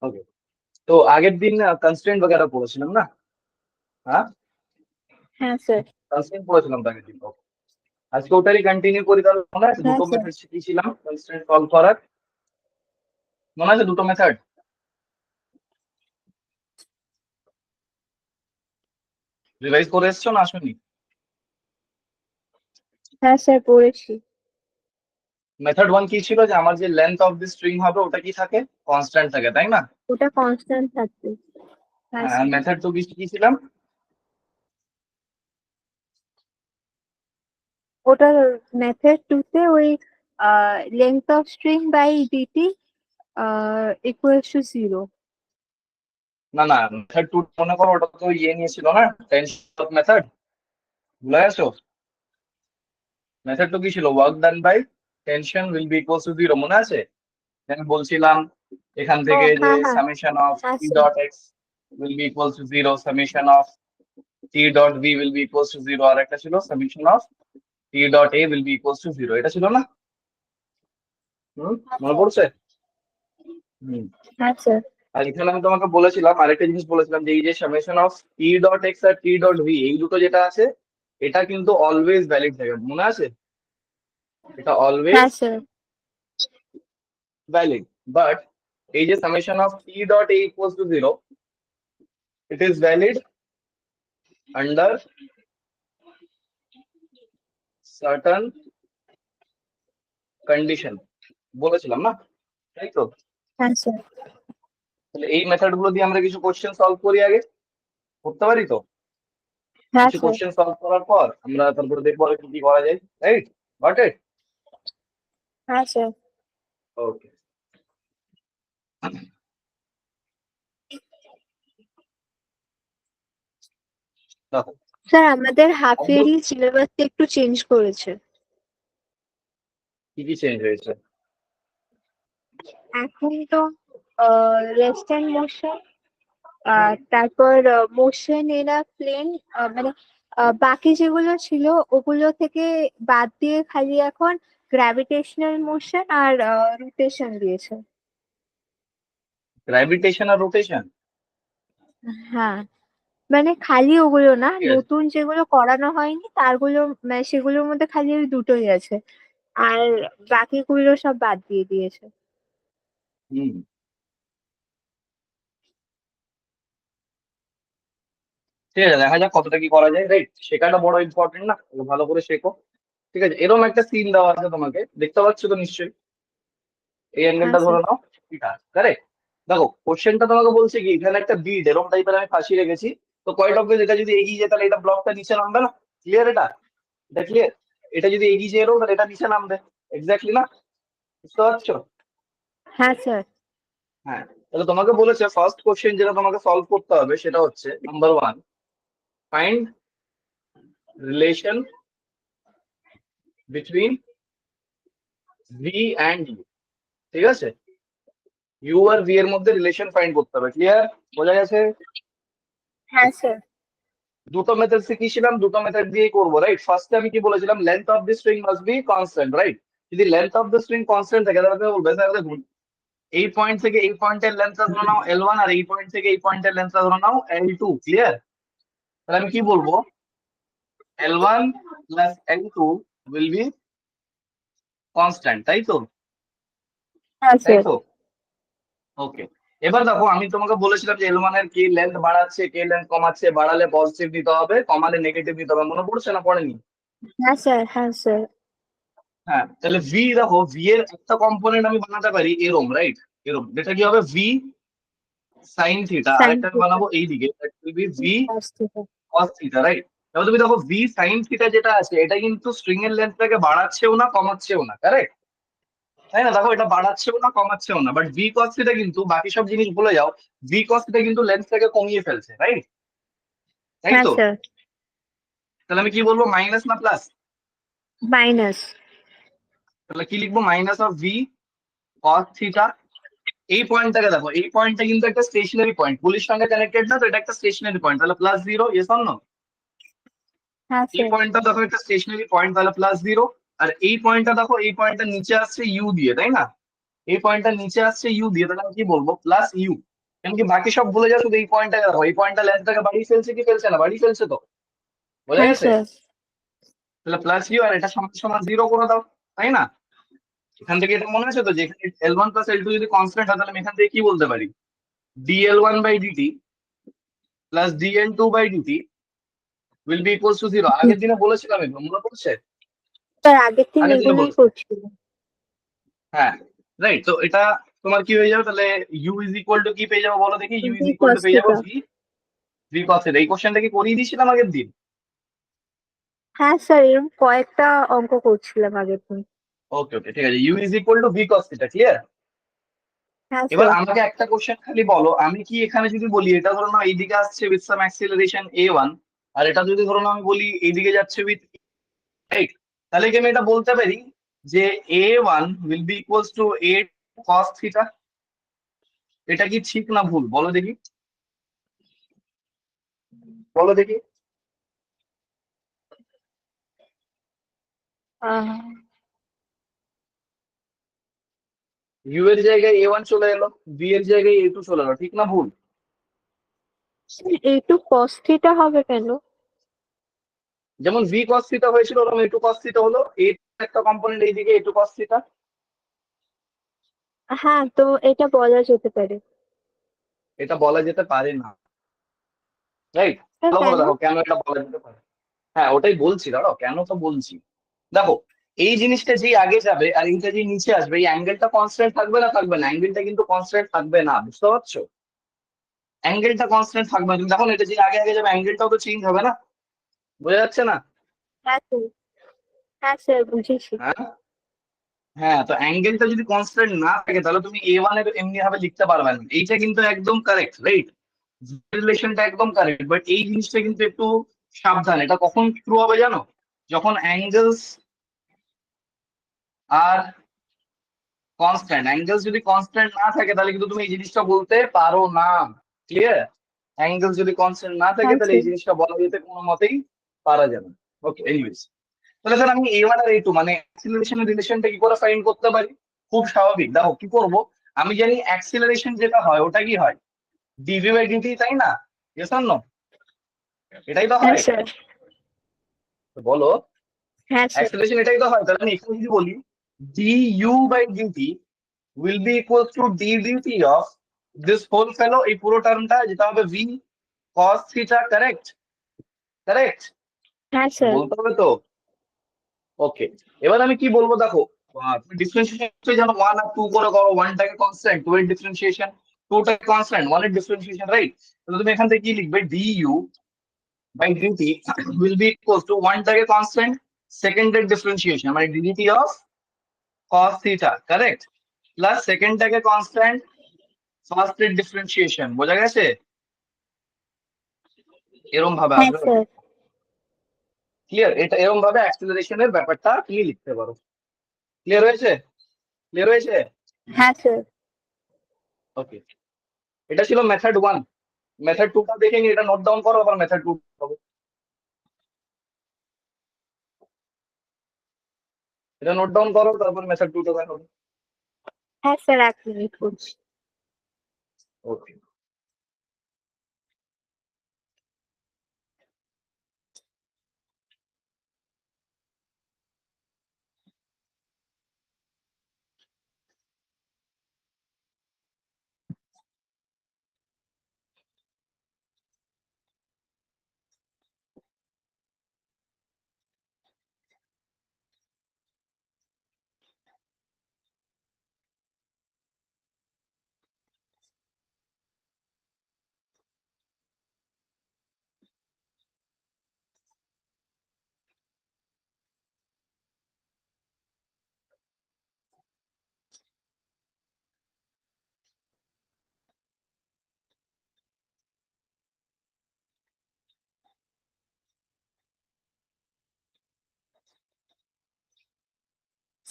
ওকে, তো আগের দিন কনস্ট্রেন্ট বগেরা পড়েছিলাম না? হ্যাঁ, হ্যাঁ স্যার। কনস্ট্রেন্ট পড়েছিলাম তো আগের দিন। Okay. আজকে ওটারই কন্টিনিউ করি তাহলে। মনে আছে হ্যাঁ দুটো স্যার। মেথড শিখিয়েছিলাম কনস্ট্রেন্ট সলভ করার? মনে আছে দুটো মেথড? রিভাইজ করে এসছো না আসোনি? হ্যাঁ স্যার পড়েছি। মেথড ওয়ান কি ছিল, যে আমার যে লেন্থ অফ দি স্ট্রিং হবে ওটা কি থাকে, কনস্ট্যান্ট থাকে, তাই না? ওটা কনস্ট্যান্ট থাকবে। হ্যাঁ হ্যাঁ, স্যার। মেথড টু কি শিখিয়েছিলাম? ওটা মেথড টুতে ওই length of string by DT equals to 0। না না, মেথড টু মনে করো ওটা তো ইয়ে নিয়েছিল না, টেনশন মেথড, ভুলে গেছো? মেথড টু কি ছিল, work done by tension will be equal to zero, মনে আছে? আমি বলছিলাম এখান ও থেকে যে হ্যাঁ হ্যাঁ। সামেশন অফ হ্যাঁ T sir. Dot X will be equal to zero, summation of T dot B will be equal to zero, আর একটা ছিল summation of T dot A will be equal to zero, এটা ছিল না? মনে পড়ছে? হুম। হ্যাঁ স্যার। আর এখানে আমি তোমাকে বলেছিলাম আরেকটা জিনিস বলেছিলাম, যে এই যে summation of T dot X আর টি ডট ভি, এই দুটো যেটা আছে এটা কিন্তু অলওয়েজ ভ্যালিড থাকে, মনে আছে? এটা অলওয়েজ হ্যাঁ স্যার। ভ্যালিড, বাট এই যে summation of T dot A equal to zero, it is valid under certain condition, বলেছিলাম না? তাই তো? হ্যাঁ স্যার। তাহলে এই মেথড গুলো দিয়ে আমরা কিছু কোশ্চেন সলভ করি আগে, করতে পারি তো? হ্যাঁ কিছু স্যার। কোশ্চেন সলভ করার পর আমরা তারপরে দেখবো আর কি কি করা যায়, রাইট? Goat it? হ্যাঁ স্যার। ওকে, দেখো। স্যার আমাদের হাফ অদ্ভুত, ইয়ারলি সিলেবাস একটু চেঞ্জ করেছে। কি কি চেঞ্জ হয়েছে? এখন তো রেস্ট এন্ড মোশন, তারপর মোশন ইন আ প্লেন, মানে বাকি যেগুলো ছিল ওগুলো থেকে বাদ দিয়ে খালি এখন গ্র্যাভিটেশনাল মোশন আর রোটেশন দিয়েছে। গ্র্যাভিটেশন আর রোটেশন? হ্যাঁ, মানে খালি ওগুলো না, ঠিক আছে। নতুন যেগুলো করানো হয়নি তারগুলো, মানে সেগুলোর মধ্যে খালি ওই দুটোই আছে, আর বাকিগুলো সব বাদ দিয়ে দিয়েছে। হুম, ঠিক আছে, দেখা যাক কতটা কি করা যায়, রাইট? শেখাটা বড় ইম্পর্টেন্ট না, ভালো করে শেখো। ঠিক আছে, এরকম একটা সিন দেওয়া আছে তোমাকে, দেখতে পাচ্ছ তো নিশ্চয়ই? এই হ্যাঁ অ্যাঙ্গেলটা ধরে স্যার। নাও, ঠিক আছে, কারেক্ট? দেখো কোশ্চেনটা তোমাকে বলছে কি, এখানে একটা বিট এরকম টাইপের আমি ফাঁসিয়ে রেখেছি, তো পয়েন্ট অফ ভিউ এটা যদি এগিয়ে যায় তাহলে এটা ব্লকটা নিচে নামবে না? ক্লিয়ার এটা? এটা ক্লিয়ার? এটা যদি এগিয়ে যায় এরকম তাহলে এটা নিচে নামবে, এক্স্যাক্টলি না? বুঝতে পারছো? হ্যাঁ স্যার। হ্যাঁ, তাহলে তোমাকে বলেছে ফার্স্ট কোশ্চেন যেটা তোমাকে সলভ করতে হবে সেটা হচ্ছে number one, find relation between V and U. ঠিক আছে, ইউ আর ভি এর মধ্যে রিলেশন ফাইন্ড করতে হবে, ক্লিয়ার? বোঝা গেছে? হ্যাঁ স্যার। দুটো মেথড শিখিয়েছিলাম, দুটো মেথড দিয়েই করবো, রাইট? ফার্স্টে আমি কি বলেছিলাম, length of the string must be constant, right? যদি length of the string constant থাকে তাহলে তুমি বলবে স্যার দেখুন, এই পয়েন্ট থেকে এই পয়েন্টের লেন্থটা ধরে নাও L1, আর এই পয়েন্ট থেকে এই পয়েন্টের লেন্থটা ধরে নাও L2, ক্লিয়ার? তাহলে আমি কি বলবো, L1 plus L2 will be constant, তাই তো? হ্যাঁ তাই স্যার। তো? ওকে, এবার দেখো আমি তোমাকে বলেছিলাম যে L1 এর কে লেন্থ বাড়াচ্ছে কে লেন্থ কমাচ্ছে, বাড়ালে পজিটিভ নিতে হবে, কমালে নেগেটিভ নিতে হবে, মনে পড়ছে না পড়েনি? হ্যাঁ স্যার। হ্যাঁ স্যার। হ্যাঁ, তাহলে ভি, দেখো ভি এর একটা কম্পোনেন্ট আমি বানাতে পারি এরম, রাইট? এরম, যেটা কি হবে ভি সাইন থিটা, সাইন আরেকটা আমি থিটা। বানাবো এইদিকে, that will be V cos theta. Cos theta, right? এবার তুমি দেখো ভি সাইন থিটা যেটা আছে এটা কিন্তু স্ট্রিং এর লেন্থটাকে বাড়াচ্ছেও না কমাচ্ছেও না, কারেক্ট? তাই না? দেখো এটা বাড়াচ্ছেও না কমাচ্ছেও না, বাট ভি কস থিটা কিন্তু, বাকি সব জিনিস ভুলে যাও, ভি কস থিটা কিন্তু লেন্থটাকে কমিয়ে ফেলছে, রাইট? তাই হ্যাঁ তো? স্যার। তাহলে আমি কি বলবো, মাইনাস না প্লাস? মাইনাস। তাহলে কি লিখবো, minus of V cos theta. এই পয়েন্টটাকে দেখো, এই পয়েন্টটা কিন্তু একটা স্টেশনারি পয়েন্ট, পুলিশ সঙ্গে কানেক্টেড না, তো এটা একটা স্টেশনারি পয়েন্ট, তাহলে plus zero, yes or no? হ্যাঁ এই স্যার। পয়েন্টটা দেখো একটা স্টেশনারি পয়েন্ট, তাহলে প্লাস জিরো। আর এই পয়েন্টটা দেখো, এই পয়েন্টটা নিচে আসছে ইউ দিয়ে, তাই না? এই পয়েন্টটা নিচে আসছে ইউ দিয়ে, তাহলে আমি কি বলবো প্লাস ইউ। এমনকি বাকি সব ভুলে যাও, শুধু এই পয়েন্টটা দেখো, এই পয়েন্টটা লেন্থটাকে বাড়িয়ে ফেলছে কি ফেলছে না, বাড়িয়ে ফেলছে তো, বোঝা হ্যাঁ গেছে? স্যার। তাহলে প্লাস ইউ আর এটা সমান সমান জিরো করে দাও, তাই না? এখান থেকে এটা মনে আছে তো যে এখানে L1 প্লাস L2 যদি কনস্ট্যান্ট হয় তাহলে আমি এখান থেকে কি বলতে পারি, dL1 by DT plus dN2 by DT will be equals to zero. আগের দিনে বলেছিলাম, এগুলো মনে পড়ছে? স্যার আগের দিন আগের দিনে এগুলোই বলছি, করছিল। হ্যাঁ রাইট। তো এটা তোমার কি হয়ে যাবে তাহলে, ইউ ইজ ইকুয়াল টু কি পেয়ে যাবো বলো দেখি, U is V equal to cos পেয়ে যাবো theta. V, V cos theta. এই কোশ্চেনটা কি করিয়ে দিয়েছিলাম আগের দিন? হ্যাঁ স্যার, এরকম কয়েকটা অঙ্ক করছিলাম আগের দিন। ওকে ওকে ঠিক আছে, U is equal to V cos theta, clear? হ্যাঁ এবার স্যার। আমাকে একটা কোশ্চেন খালি বলো, আমি কি এখানে যদি বলি এটা ধরো না এইদিকে আসছে উইথ সাম অ্যাক্সিলারেশন a1, আর এটা যদি ধরো না আমি বলি এইদিকে যাচ্ছে উইথ, রাইট, তাহলে কি আমি এটা বলতে পারি যে a1 will be equals two a cos theta? এটা কি ঠিক না ভুল বলো দেখি, বলো দেখি। ইউ এর জায়গায় a1 চলে এলো, বি এর জায়গায় a2 চলে এলো, ঠিক না ভুল? একটু কস থিটা হবে কেন? যেমন ভি cos থিটা হয়েছিল ওরকম a2 cos থিটা হলো, a একটা কম্পোনেন্ট এইদিকে a2 cos থিটা। হ্যাঁ, তো এটা বলা যেতে পারে। এটা বলা যেতে পারে না, রাইট? স্যার ভালো করে কেন? দেখো কেন এটা বলা যেতে পারে। হ্যাঁ ওটাই বলছি, দাঁড়াও কেন তো বলছি। দেখো, এই জিনিসটা যেই আগে যাবে আর এইটা যেই নিচে আসবে, এই অ্যাঙ্গেলটা কনস্ট্যান্ট থাকবে না, থাকবে না? অ্যাঙ্গেলটা কিন্তু কনস্ট্যান্ট থাকবে না, বুঝতে পারছো? অ্যাঙ্গেলটা কনস্ট্যান্ট থাকবে না, কিন্তু দেখো না, এটা যে আগে আগে যাবে অ্যাঙ্গেলটাও তো চেঞ্জ হবে না, বোঝা যাচ্ছে না? হ্যাঁ স্যার। হ্যাঁ স্যার, বুঝেছি। হ্যাঁ হ্যাঁ, তো অ্যাঙ্গেলটা যদি কনস্ট্যান্ট না থাকে তাহলে তুমি a1 এর এমনি ভাবে লিখতে পারবে না। এইটা কিন্তু একদম কারেক্ট, রাইট? রিলেশনটা একদম কারেক্ট, বাট এই জিনিসটা কিন্তু একটু সাবধান। এটা কখন ট্রু হবে জানো, যখন অ্যাঙ্গেলস আর কনস্ট্যান্ট। অ্যাঙ্গেলস যদি কনস্ট্যান্ট না থাকে তাহলে কিন্তু তুমি এই জিনিসটা বলতে পারো না, ক্লিয়ার? অ্যাঙ্গেল যদি কনস্ট্যান্ট না থাকে হ্যাঁ তাহলে স্যার। এই জিনিসটা বলা যেতে কোনো মতেই পারা যাবে না। ওকে এনিওয়েজ, তাহলে স্যার আমি a1 আর a2 মানে অ্যাক্সিলারেশনের রিলেশনটা কি করে ফাইন্ড করতে পারি? খুব স্বাভাবিক, দেখো কি করব, আমি জানি অ্যাক্সিলারেশন যেটা হয় ওটা কি হয়, ডিভি বাই ডিটি, তাই না? Yes or no? এটাই তো হ্যাঁ হয়, স্যার। তো বলো। হ্যাঁ স্যার। অ্যাক্সিলারেশন এটাই তো হয়, তাহলে আমি এখানে যদি বলি du by DT will be equals to d dt of this whole fellow, এই পুরো টার্মটা যেটা হবে v cos theta, correct? Correct, হ্যাঁ স্যার। বলতে হবে তো। ওকে, এবার আমি কি বলবো দেখো, ডিফারেন্সিয়েশন যেন 1 আর 2 করে করো, 1 টাকে কনস্ট্যান্ট, 2 এর ডিফারেন্সিয়েশন, 2 টাকে কনস্ট্যান্ট, 1 এর ডিফারেন্সিয়েশন, রাইট? তাহলে তুমি এখান থেকে কি লিখবে, du by dt will be equals to 1 টাকে কনস্ট্যান্ট, সেকেন্ড এর ডিফারেন্সিয়েশন মানে dt of cos theta, correct, plus সেকেন্ডটাকে কনস্ট্যান্ট, ফার্স্ট এর ডিফারেন্সিয়েশন, বোঝা গেছে? এরম ভাবে হ্যাঁ আসবে, স্যার। ক্লিয়ার? এটা এরম ভাবে অ্যাক্সিলারেশনের ব্যাপারটা তুমি লিখতে পারো। ক্লিয়ার হয়েছে? ক্লিয়ার হয়েছে? হ্যাঁ স্যার। ওকে, এটা ছিল মেথড 1। মেথড 2টা দেখে নি, এটা নোট ডাউন করো, আবার মেথড 2 হবে। এটা নোট ডাউন করো, তারপর মেথড 2টা হবে। হ্যাঁ স্যার, 1 মিনিট করছি। ওকে,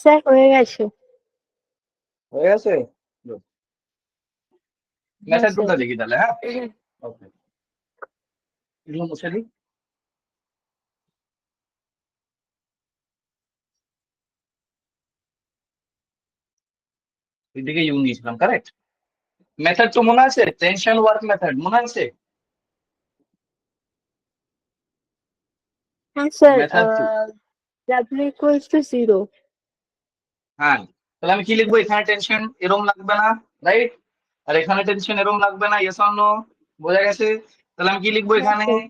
স্যার হয়ে গেছে। হয়ে গেছে। হ্যাঁ মেথড 2টা স্যার। দেখি তাহলে, হ্যাঁ। ওকে, এগুলো মুছে দিই। এদিকে ইউ নিয়েছিলাম, কারেক্ট। মেথড তো মনে আছে, টেনশন ওয়ার্ক মেথড মনে আছে? হ্যাঁ sir, method two. W equals to 0. হ্যাঁ, তাহলে আমি কি লিখবো? এখানে টেনশন এরম লাগবে না, রাইট? আর এখানে টেনশন এরম লাগবে না, ইয়েস অর নো? বোঝা গেছে? তাহলে আমি কি লিখবো হ্যাঁ এখানে? Sir.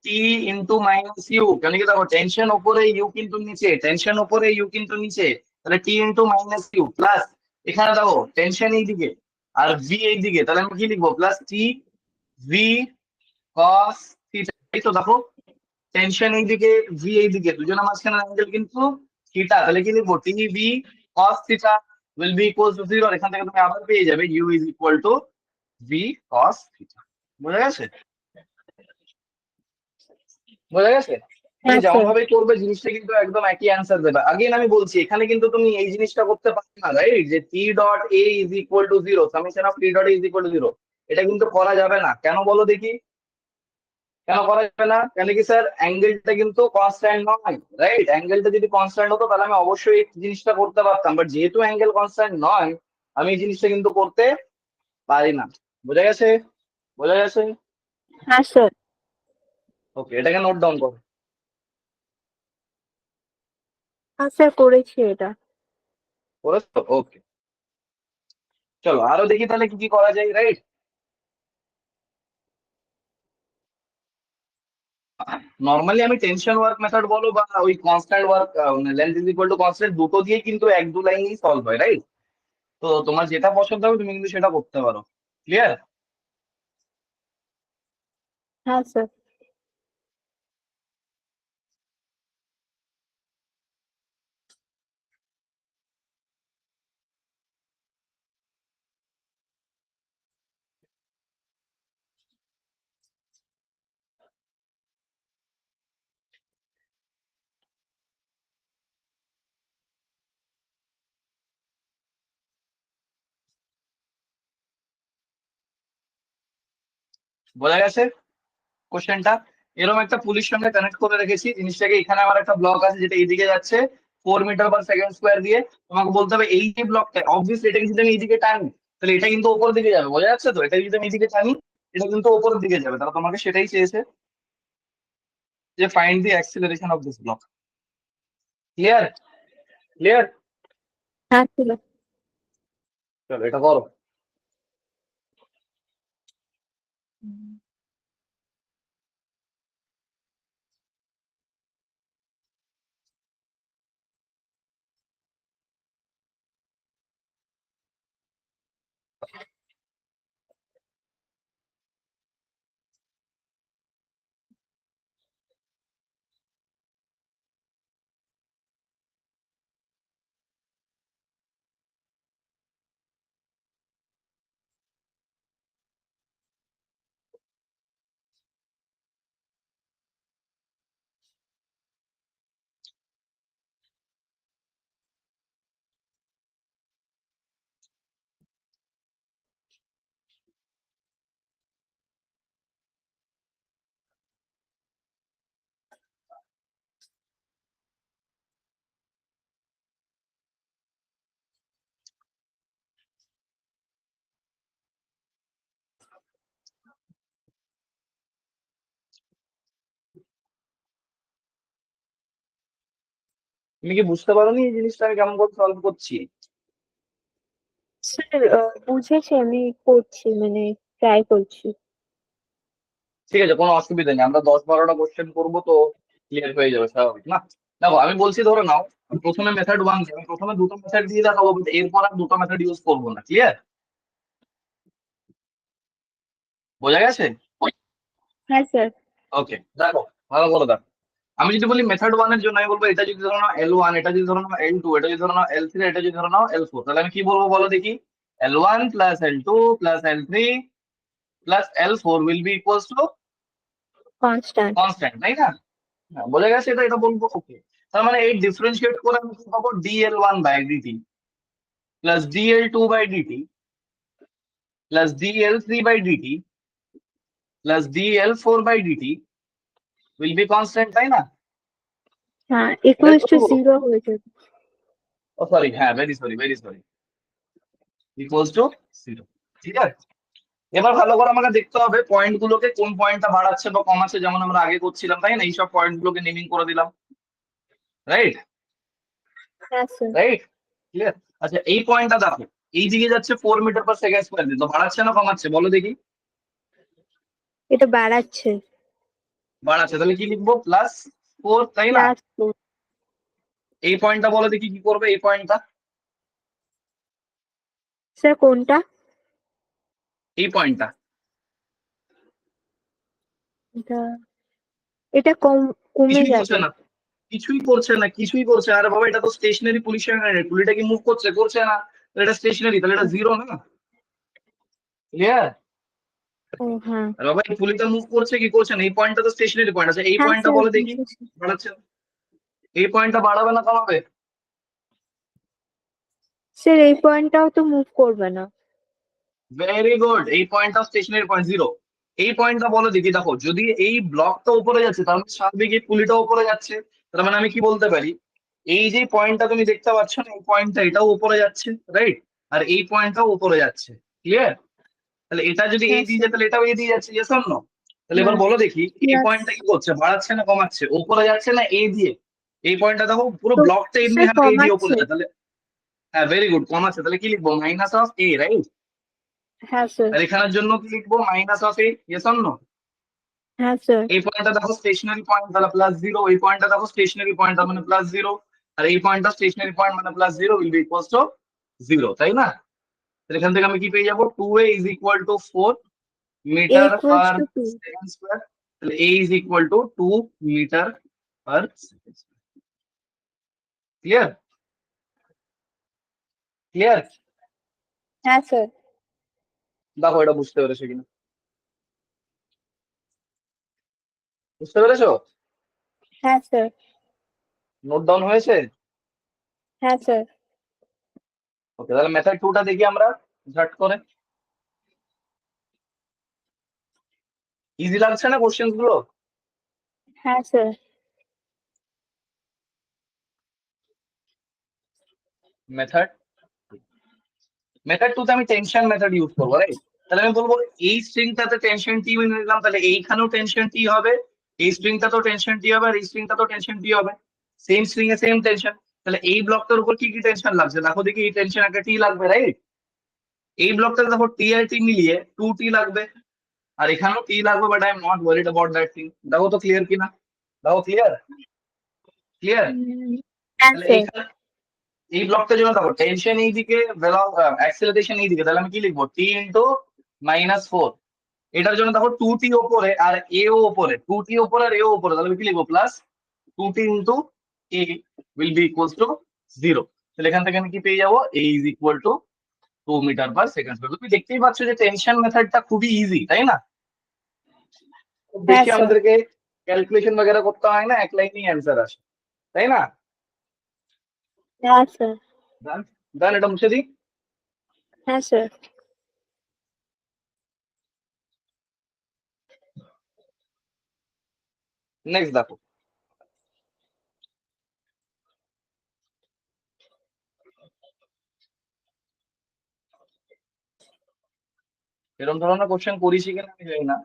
T into minus U. কেন কি দেখো, টেনশন ওপরে, ইউ কিন্তু নিচে, টেনশন ওপরে, ইউ কিন্তু নিচে, তাহলে T into minus you plus, এখানে দেখো টেনশন এইদিকে আর ভি এইদিকে, তাহলে আমি কি লিখবো? প্লাস টি ভি কস থিটা। এই তো দেখো, টেনশন এইদিকে, ভি এইদিকে, দুজনের মাঝখানে অ্যাঙ্গেল কিন্তু থিটা, তাহলে কি লিখবো? T V cos theta will be equal to 0। এখান থেকে তুমি আবার পেয়ে যাবে U is equal to V cos theta. বোঝা গেছে? বোঝা গেছে? তুমি হ্যাঁ যেমন স্যার। ভাবে করবে জিনিসটা কিন্তু একদম একই অ্যান্সার দেবে। আগেন আমি বলছি, এখানে কিন্তু তুমি এই জিনিসটা করতে পারবে না, রাইট? যে টি dot A is equal to 0, summation of T dot A is equal to 0, এটা কিন্তু করা যাবে না। কেন বলো দেখি? কেন করা যাবে না? কেন কি স্যার, অ্যাঙ্গেলটা কিন্তু কনস্ট্যান্ট নয়, রাইট? অ্যাঙ্গেলটা যদি কনস্ট্যান্ট হতো তাহলে আমি অবশ্যই এই জিনিসটা করতে পারতাম, বাট যেহেতু অ্যাঙ্গেল কনস্ট্যান্ট নয়, আমি এই জিনিসটা কিন্তু করতে পারি না। বোঝা গেছে? বোঝা গেছে? হ্যাঁ স্যার। ওকে, এটাকে নোট ডাউন করো। হ্যাঁ স্যার, করেছি এটা। করেছো? ওকে, চলো আরো দেখি তাহলে কি কি করা যায়, রাইট? নর্মালি আমি টেনশন ওয়ার্ক মেথড বলো বা ওই constant work, length is equal to constant, দুটো দিয়ে কিন্তু এক দু লাইনেই সলভ হয়, রাইট? তো তোমার যেটা পছন্দ হবে তুমি কিন্তু সেটা করতে পারো। ক্লিয়ার? হ্যাঁ স্যার। বোঝা গেছে কোশ্চেনটা? এরকম একটা পুলিশ সঙ্গে কানেক্ট করে রেখেছি জিনিসটাকে। এখানে আমার একটা ব্লক আছে যেটা এইদিকে যাচ্ছে 4 মিটার/সেকেন্ড স্কোয়ার দিয়ে। তোমাকে বলতে হবে এই যে ব্লকটা, অবভিয়াসলি এটা যদি আমি এইদিকে টানি তাহলে এটা কিন্তু ওপরের দিকে যাবে। বোঝা যাচ্ছে তো? এটা যদি আমি এইদিকে টানি এটা কিন্তু ওপরের দিকে যাবে, তাহলে তোমাকে সেটাই চেয়েছে যে find the acceleration of this block. Clear? Clear? হ্যাঁ স্যার। চলো এটা করো। তুমি কি বুঝতে পারোনি এই জিনিসটা আমি কেমন করে সলভ করছি? স্যার, বুঝেছি, আমি করছি, মানে ট্রাই করছি। ঠিক আছে, কোনো অসুবিধা নেই, আমরা 10-12টা কোশ্চেন করবো তো ক্লিয়ার হয়ে যাবে, স্বাভাবিক না? দেখো আমি বলছি, ধরে নাও প্রথমে মেথড 1, আমি প্রথমে দুটো মেথড দিয়ে দেখাবো, but এরপর আর দুটো মেথড ইউজ করবো না। ক্লিয়ার? বোঝা গেছে? হ্যাঁ স্যার। ওকে, দেখো ভালো করে দেখো। আমি যদি বলি মেথড 1 এর জন্য, আমি বলবো এটা যদি ধরো নাও L1, এটা যদি ধরো নাও L2, এটা যদি ধরো নাও L3, এটা যদি ধরো নাও L4, তাহলে আমি কি বলবো বলো দেখি? L1 plus L2 plus L3 plus L4 will be equals to constant. Constant, তাই না? হ্যাঁ, বোঝা গেছে? এটা এটা বলবো। ওকে, তার মানে এই ডিফারেন্সিয়েট করে আমি কি পাবো? dl1/dt plus dl2/dt plus dl3/dt plus dl4/dt will be constant, তাই না? হ্যাঁ, এটাই ইকুয়ালস তো টু বলবো। 0 হয়ে যাবে। ও সরি, হ্যাঁ, very sorry, very sorry. Equals to 0। ঠিক আছে, এবার ভালো করে আমাকে দেখতে হবে পয়েন্ট গুলোকে, কোন পয়েন্টটা বাড়াচ্ছে বা কমাচ্ছে, যেমন আমরা আগে করছিলাম, তাই না? এইসব পয়েন্ট গুলোকে নেমিং করে দিলাম, রাইট? হ্যাঁ স্যার। Right, clear. আচ্ছা, এই পয়েন্টটা দেখো, এই দিকে যাচ্ছে 4 মিটার/সেকেন্ড স্কয়ার, তো বাড়াচ্ছে না কমাচ্ছে বলো দেখি? এটা বাড়াচ্ছে। বাড়াচ্ছে, তাহলে কি লিখবো? +4, তাই না? প্লাস 4। এই পয়েন্টটা বলো দেখি কি করবে, এই পয়েন্টটা, স্যার কোনটা? এই পয়েন্টটা। এটা এটা কমে কিছুই করছে যাবে। না, কিছুই করছে না, কিছুই করছে না। আরে বাবা, এটা তো স্টেশনারি পজিশন, পুলিটা কি মুভ করছে? করছে না, তাহলে এটা স্টেশনারি, তাহলে এটা 0 না? ক্লিয়ার? ও হ্যাঁ। আরে বাবা, এই পুলিটা মুভ করছে কি করছে না? এই পয়েন্টটা তো স্টেশনারি পয়েন্ট আছে, এই হ্যাঁ পয়েন্টটা স্যার বলে দেখি বুঝেছি। বাড়াচ্ছে না। এই পয়েন্টটা বাড়াবে না কমাবে? স্যার এই পয়েন্টটাও তো মুভ করবে না। ভেরি গুড, এই পয়েন্টটা স্টেশনারি পয়েন্ট 0। এই পয়েন্টটা বলে দেখি, দেখো যদি এই ব্লকটা উপরে যাচ্ছে তার মানে স্বাভাবিক এই পুলিটা উপরে যাচ্ছে, তার মানে আমি কি বলতে পারি, এই যে পয়েন্টটা তুমি দেখতে পাচ্ছ না, এই পয়েন্টটা এটাও উপরে যাচ্ছে, রাইট? আর এই পয়েন্টটাও উপরে যাচ্ছে, ক্লিয়ার? তাহলে এটা যদি এই হ্যাঁ দিয়ে স্যার। যায় তাহলে এটাও এই দিয়ে যাচ্ছে, ইয়েস অর নো? তাহলে এবার হ্যাঁ। বলো দেখি, এই প্লাস। পয়েন্টটা কি করছে, বাড়াচ্ছে না কমাচ্ছে, উপরে যাচ্ছে না এই দিয়ে? এই পয়েন্টটা দেখো পুরো তো ব্লকটা এমনি স্যার হাতে এই দিয়ে উপরে কমাচ্ছে। যায়, তাহলে হ্যাঁ ভেরি গুড, কমাচ্ছে, তাহলে কি লিখবো? -A, right? হ্যাঁ স্যার। আর এখানের জন্য কি লিখবো? -A, yes or no? হ্যাঁ স্যার। এই পয়েন্টটা দেখো স্টেশনারি পয়েন্ট, তাহলে +0। এই পয়েন্টটা দেখো স্টেশনারি পয়েন্ট, তার মানে +0। আর এই পয়েন্টটা স্টেশনারি পয়েন্ট, মানে +0 উইল বি ইকুয়ালস টু 0, তাই না? তাহলে এখান থেকে আমি কি পেয়ে যাবো? 2a is equal to 4 a metre equals per two 2। Second square. তাহলে a is equal to 2 metre per second. Clear? Clear? হ্যাঁ স্যার। দেখো এটা বুঝতে পেরেছো কিনা, বুঝতে পেরেছো? হ্যাঁ স্যার। নোট ডাউন হয়েছে? হ্যাঁ স্যার। ওকে, তাহলে মেথড 2টা দেখি আমরা ঝট করে। ইজি লাগছে না কোশ্চেন গুলো? হ্যাঁ স্যার। মেথড মেথড 2তে আমি টেনশন মেথড ইউজ করবো, রাইট? তাহলে আমি বলবো এই স্ট্রিংটাতে টেনশন টি মেনে নিলাম, তাহলে এইখানেও টেনশন টি হবে, এই স্ট্রিংটা তো টেনশন টি হবে, আর এই স্ট্রিংটা তো টেনশন টি হবে, সেম স্ট্রিং এ সেম টেনশন। তাহলে এই ব্লকটার উপর কি কি টেনশন লাগছে দেখো দেখি, এই টেনশন একটা টি লাগবে, রাইট? এই ব্লকটাতে দেখো টি আর টি মিলিয়ে 2t লাগবে, আর এখানেও টি লাগবে, but I am not worried about that thing. দেখো তো ক্লিয়ার কিনা, দেখো ক্লিয়ার? ক্লিয়ার? হ্যাঁ তাহলে স্যার। এইখানে এই ব্লকটার জন্য দেখো টেনশন এইদিকে, অ্যাক্সেলারেশন এইদিকে, তাহলে আমি কি লিখবো? টি ইন্টু -4। এটার জন্য দেখো 2t ওপরে আর a ও ওপরে, 2t ওপরে আর a ও ওপরে, তাহলে আমি কি লিখবো? Plus 2t into a will be equals to 0। তাহলে এখান থেকে আমি কি পেয়ে যাবো? a is equal to 2 metre per second. তুমি দেখতেই পাচ্ছ যে টেনশন মেথডটা খুবই ইজি, তাই না? খুব হ্যাঁ বেশি স্যার। আমাদেরকে ক্যালকুলেশন বগেরা করতে হয় না, এক লাইনেই অ্যান্সার আসে, তাই না? হ্যাঁ স্যার। ডান, ডান, এটা মুছে দিই। হ্যাঁ স্যার। নেক্সট দেখো, এরকম ধরনের কোশ্চেন করিস কিনা আমি জানি না।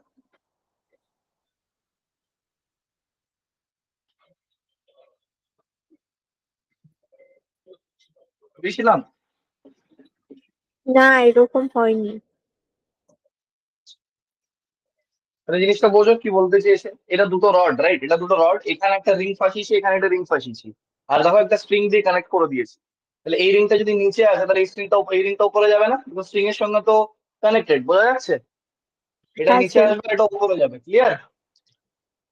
করেছিলাম। না এরকম হয়নি। তাহলে জিনিসটা বোঝো কি বলতে চেয়েছে, এটা দুটো রড, রাইট? এটা দুটো রড, এখানে একটা রিং ফাঁসিয়েছি, এখানে একটা রিং ফাঁসিয়েছি, আর দেখো একটা স্ট্রিং দিয়ে কানেক্ট করে দিয়েছি। তাহলে এই রিংটা যদি নিচে আসে তাহলে এই রিংটা উপরে যাবে না, স্ট্রিং এর সঙ্গে তো কানেক্টেড, বোঝা যাচ্ছে? এটা হ্যাঁ নিচে স্যার। আসবে, এটা উপরে যাবে, ক্লিয়ার?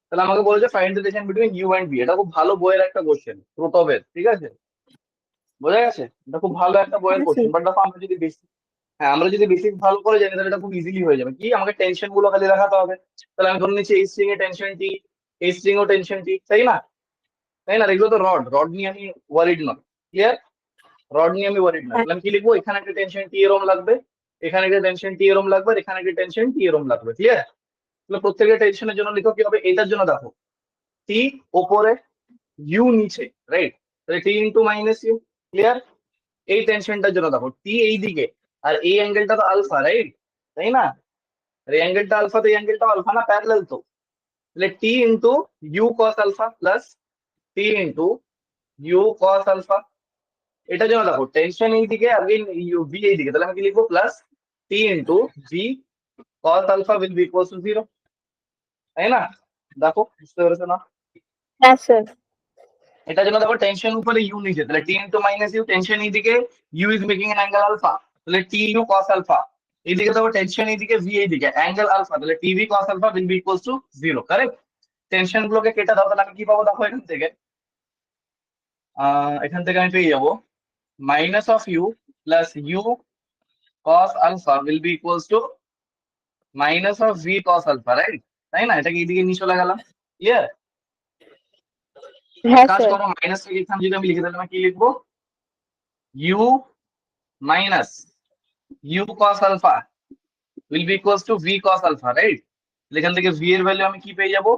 তাহলে আমাকে বলেছে find the relation between U and B. এটা খুব ভালো বইয়ের একটা কোশ্চেন, প্রতবের, ঠিক আছে? বোঝা গেছে? এটা খুব ভালো একটা বইয়ের হ্যাঁ কোশ্চেন, স্যার। বাট দেখো আমরা যদি বেশি, হ্যাঁ আমরা যদি বেসিক ভালো করে জানি তাহলে এটা খুব ইজিলি হয়ে যাবে। কি, আমাকে টেনশন গুলো খালি দেখাতে হবে। তাহলে আমি ধরে নিচ্ছি এই স্ট্রিং এ টেনশন টি, এই স্ট্রিং ও টেনশন টি, তাই না? তাই না? এগুলো তো রড, রড নিয়ে আমি ওয়ারিড নয়, ক্লিয়ার? রড নিয়ে আমি ওয়ারিড নয়। হ্যাঁ। তাহলে আমি কি লিখবো? এখানে একটা টেনশন টি এরম লাগবে, এখানে একটা টেনশন টি এরম লাগবে, আর এখানে একটা টেনশন টি এরম লাগবে, ক্লিয়ার? তাহলে প্রত্যেকটা টেনশনের জন্য লিখো কি হবে, এটার জন্য দেখো টি ওপরে, ইউ নিচে, রাইট? তাহলে টি ইন্টু -u, ক্লিয়ার? এই টেনশনটার জন্য দেখো টি এই দিকে আর এই অ্যাঙ্গেলটা তো আলফা, রাইট? তাই না? আর এই অ্যাঙ্গেলটা আলফা, তো এই অ্যাঙ্গেলটা আলফা না, প্যারালাল তো। তাহলে T into U cos alpha plus T into U cos alpha. এটার জন্য দেখো টেনশন এইদিকে, আগেন ইউ ভি এইদিকে, তাহলে আমি কি লিখবো? Plus T into V cos alpha will be equal to 0, তাই না? দেখো বুঝতে পেরেছো না? হ্যাঁ স্যার। এটার জন্য দেখো টেনশন উপরে ইউ নিচে, তাহলে T into minus U, tension এইদিকে, U is making an angle alpha, তাহলে টি ইউ কস আলফা। এইদিকে দেখো টেনশন এইদিকে, ভি এইদিকে, অ্যাঙ্গেল আলফা, তাহলে T V cos alpha will be equal to 0, correct? Tension গুলোকে কেটে দাও, তাহলে আমি কি পাবো দেখো এখান থেকে? এখান থেকে আমি পেয়ে যাবো minus of u plus u cos alpha will be equal to minus of V cos alpha, right? তাই না? এটাকে এইদিকে নিয়ে চলে গেলাম, ক্লিয়ার? এক হ্যাঁ কাজ স্যার। করো, মাইনাস থেকে এখানে যদি আমি লিখে তাহলে আমি কি লিখবো? U minus u cos alpha will be equal to V cos alpha, right? এখান থেকে ভি এর ভ্যালু আমি কি পেয়ে যাবো?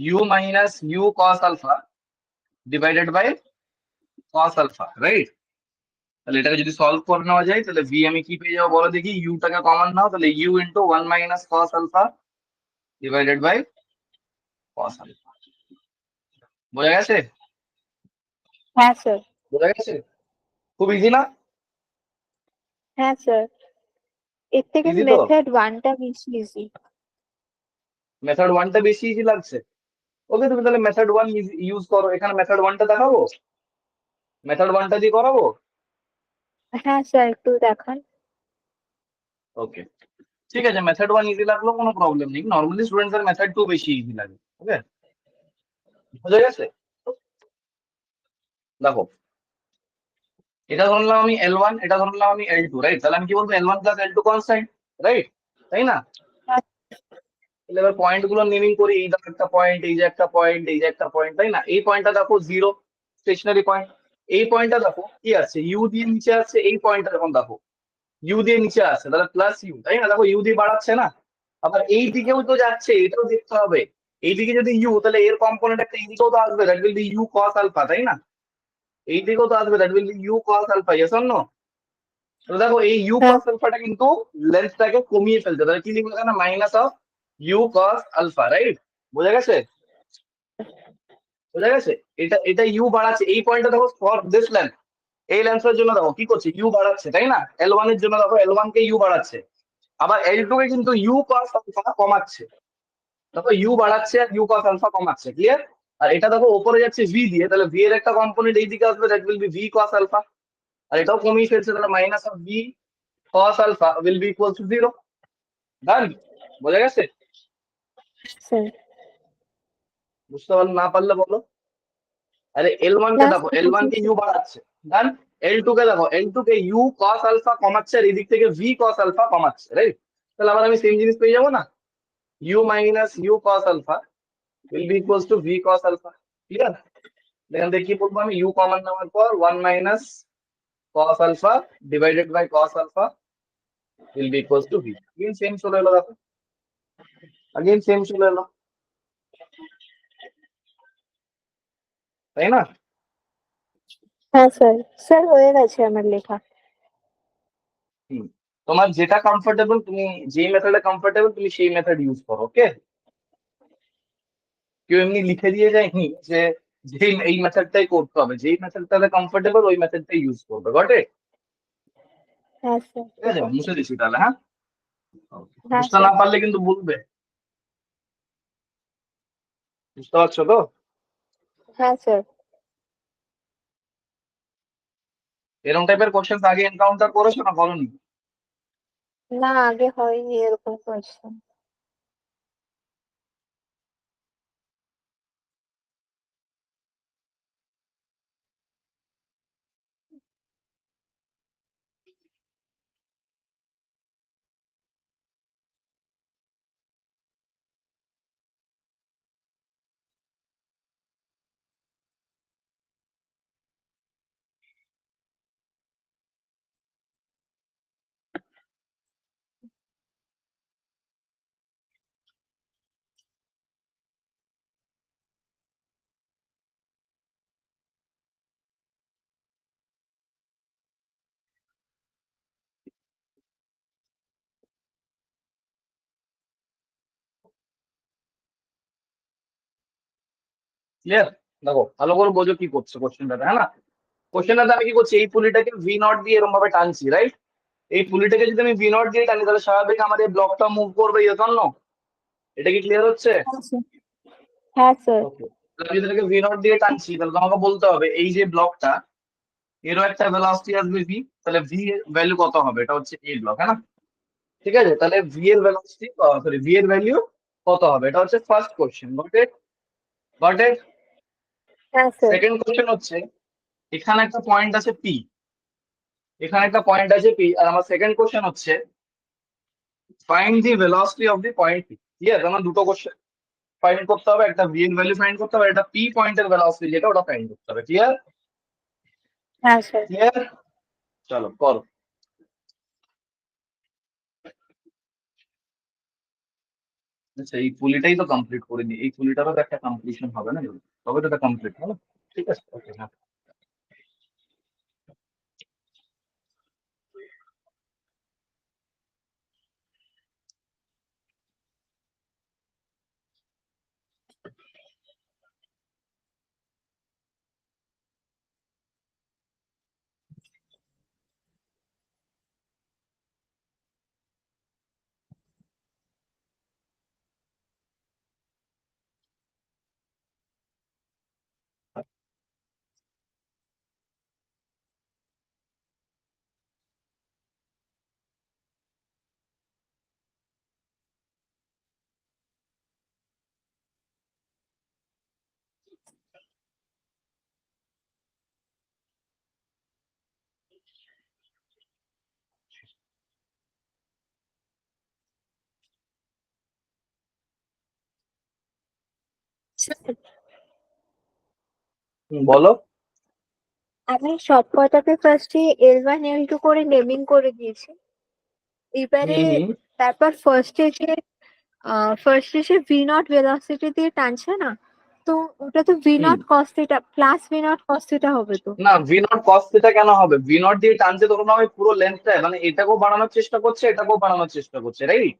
U minus u cos alpha divided by cos alpha, right? তাহলে এটাকে যদি সলভ করে নেওয়া যায়, তাহলে ভি আমি কি পেয়ে যাবো বলো দেখি? ইউটাকে কমন নাও, তাহলে u into 1 minus cos alpha divided by cos alpha. বোঝা গেছে? হ্যাঁ স্যার। বোঝা গেছে? খুব ইজি না? হ্যাঁ স্যার, এর থেকে ইজি তো? মেথড ওয়ানটা বেশি ইজি। মেথড ওয়ানটা বেশি ইজি লাগছে? ওকে, তুমি তাহলে মেথড ওয়ান ইউজ করো। এখানে মেথড ওয়ানটা দেখাবো, মেথড ওয়ানটা দিয়ে করাবো। হ্যাঁ স্যার, একটু দেখান। ওকে, ঠিক আছে। মেথড ওয়ান ইজি লাগলো, কোনো প্রবলেম নেই। নর্মালি স্টুডেন্টদের মেথড টু বেশি ইজি লাগে। ওকে, বোঝা গেছে? দেখো, এটা ধরলাম আমি L1, এটা ধরলাম আমি L2, রাইট? তাহলে আমি কি বলবো? L1 plus L2 constant, right? তাই না? হ্যাঁ তাহলে এবার পয়েন্ট গুলো নেমিং করি। এই দেখো একটা পয়েন্ট, এই যে একটা পয়েন্ট, এই যে একটা পয়েন্ট, তাই না? এই পয়েন্টটা দেখো 0, স্টেশনারি পয়েন্ট। এই পয়েন্টটা দেখো কি আছে, ইউ দিয়ে নিচে আছে। এই পয়েন্টটা যখন দেখো ইউ দিয়ে নিচে আছে, তাহলে প্লাস ইউ, তাই না? দেখো ইউ দিয়ে বাড়াচ্ছে না? আবার এই দিকেও তো যাচ্ছে, এটাও দেখতে হবে। এইদিকে যদি ইউ, তাহলে এর কম্পোনেন্ট একটা এইদিকেও তো আসবে, that will be u cos alpha, তাই না? এই দিকেও তো আসবে, that will be u cos alpha, yes or no? তো দেখো এই ইউ হ্যাঁ কস আলফাটা কিন্তু লেন্থটাকে কমিয়ে ফেলছে, তাহলে কি লিখবো এখানে? Minus of u cos alpha, right? বোঝা গেছে? বোঝা গেছে? এটা এটা ইউ বাড়াচ্ছে। এই পয়েন্টটা দেখো ফর দিস লেন্থ, এই লেন্থের জন্য দেখো কি করছে, ইউ বাড়াচ্ছে, তাই না? L1 এর জন্য দেখো L1 কে ইউ বাড়াচ্ছে, আবার L2 কে কিন্তু ইউ কস আলফা কমাচ্ছে। দেখো ইউ বাড়াচ্ছে আর ইউ কস আলফা কমাচ্ছে, ক্লিয়ার? আর এটা দেখো ওপরে যাচ্ছে ভি দিয়ে, তাহলে ভি এর একটা কম্পোনেন্ট এই দিকে আসবে, that will be V cos alpha. আর এটাও কমিয়ে ফেলছে, তাহলে minus of V cos alpha will be equal to 0। Done? বোঝা গেছে? স্যার। বুঝতে পারলে না পারলে বলো। আরে L1 কে না দেখো, স্যার, L1 কে ইউ বাড়াচ্ছে, ডান। L2 কে দেখো, L2 K U cos alpha কমাচ্ছে, আর এদিক থেকে ভি কস আলফা কমাচ্ছে, রাইট? তাহলে আবার আমি সেম জিনিস পেয়ে যাবো না? U minus u cos alpha will be equal to V cos alpha, clear? এখান থেকে কি বলবো আমি? ইউ কমন নেওয়ার পর 1 minus cos alpha divided by cos alpha will be equals to v. Again same চলে এলো দেখো, again same চলে এলো, তাই না? হ্যাঁ স্যার। স্যার, হয়ে গেছে আমার লেখা। হুম। তোমার যেটা কমফোর্টেবল, তুমি যেই মেথডে কমফোর্টেবল তুমি সেই মেথড ইউজ করো, ওকে? কেউ এমনি লিখে দিয়ে যায়নি যে যেই এই মেথডটাই করতে হবে, যেই মেথডটাতে কমফোর্টেবল ওই মেথডটাই ইউজ করবে, গট ইট? হ্যাঁ স্যার। ঠিক আছে, মুছে দিচ্ছি তাহলে, হ্যাঁ? Okay. হ্যাঁ বুঝতে না স্যার। পারলে কিন্তু বলবে। বুঝতে পারছো তো? হ্যাঁ স্যার। এরকম টাইপের কোশ্চেন আগে এনকাউন্টার করেছো না করোনি? না, আগে হয়নি এরকম কোয়েশ্চেন। ক্লিয়ার? দেখো ভালো করে বোঝো কি করছে কোশ্চেনটাতে, হ্যাঁ না? কোশ্চেনটাতে আমি কি করছি, এই পুলিটাকে ভি নট দিয়ে এরকম ভাবে টানছি, রাইট? এই পুলিটাকে যদি আমি ভি নট দিয়ে টানি তাহলে স্বাভাবিক আমার এই ব্লকটা মুভ করবে, ইয়েস অর নো? এটা কি ক্লিয়ার হচ্ছে? হ্যাঁ স্যার। হ্যাঁ স্যার। ওকে, আমি যদি এটাকে ভি নট দিয়ে টানছি তাহলে তোমাকে বলতে হবে এই যে ব্লকটা, এরও একটা ভেলোসিটি আসবে ভি, তাহলে ভি এর ভ্যালু কত হবে? এটা হচ্ছে এই ব্লক, হ্যাঁ না? ঠিক আছে, তাহলে ভি এর ভেলোসিটি, সরি ভি এর ভ্যালু কত হবে? এটা হচ্ছে first question, got it? Goat it? হ্যাঁ স্যার। সেকেন্ড কোশ্চেন হচ্ছে, এখানে একটা পয়েন্ট আছে পি, এখানে একটা পয়েন্ট আছে পি, আর আমার সেকেন্ড কোশ্চেন হচ্ছে find the velocity of the point P. Clear? আমার দুটো কোশ্চেন ফাইন্ড করতে হবে, একটা ভি এর ভ্যালু ফাইন্ড করতে হবে, একটা পি পয়েন্টের ভেলোসিটি যেটা ওটা ফাইন্ড করতে হবে। ক্লিয়ার? হ্যাঁ স্যার। ক্লিয়ার? চলো করো। আচ্ছা, এই পুলিটাই তো কমপ্লিট করে দিই, এই পুলিটারও তো একটা কমপ্লিশন হবে না, তবে তো এটা কমপ্লিট হবে। ঠিক আছে, ওকে, হ্যাঁ। স্যার, বলো। আমি সব কটাকে ফার্স্টে L1 L2 করে নেমিং করে দিয়েছি। এবারে হুম হুম তারপর ফার্স্টে সে ভি নট ভেলোসিটি দিয়ে টানছে না, তো ওটা তো V hmm not cos theta plus v not cos theta হবে তো। না, ভি নট কস থিটা কেন হবে? ভি নট দিয়ে টানছে তখন আমি পুরো লেন্থটা, মানে এটাকেও বাড়ানোর চেষ্টা করছে, এটাকেও বাড়ানোর চেষ্টা করছে, রাইট?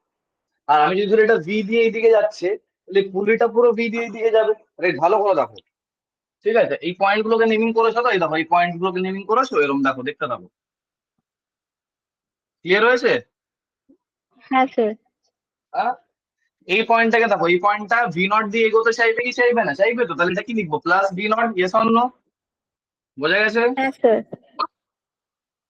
আর আমি যদি ধরি এটা ভি দিয়ে এইদিকে যাচ্ছে, তাহলে পুলিটা পুরো ভি দিয়ে এইদিকে যাবে, রাইট? ভালো করে দেখো, ঠিক আছে? এই পয়েন্ট গুলোকে নেমিং করেছো তো, এই দেখো এই পয়েন্ট গুলোকে নেমিং করেছো, এরকম দেখো, দেখতে থাকো। ক্লিয়ার হয়েছে? হ্যাঁ স্যার। হ্যাঁ, এই পয়েন্টটাকে দেখো, এই পয়েন্টটা ভি নট দিয়ে এগোতে চাইবে কি চাইবে না? চাইবে তো, তাহলে এটা কি লিখবো? Plus v nought, yes or no? বোঝা গেছে? হ্যাঁ স্যার।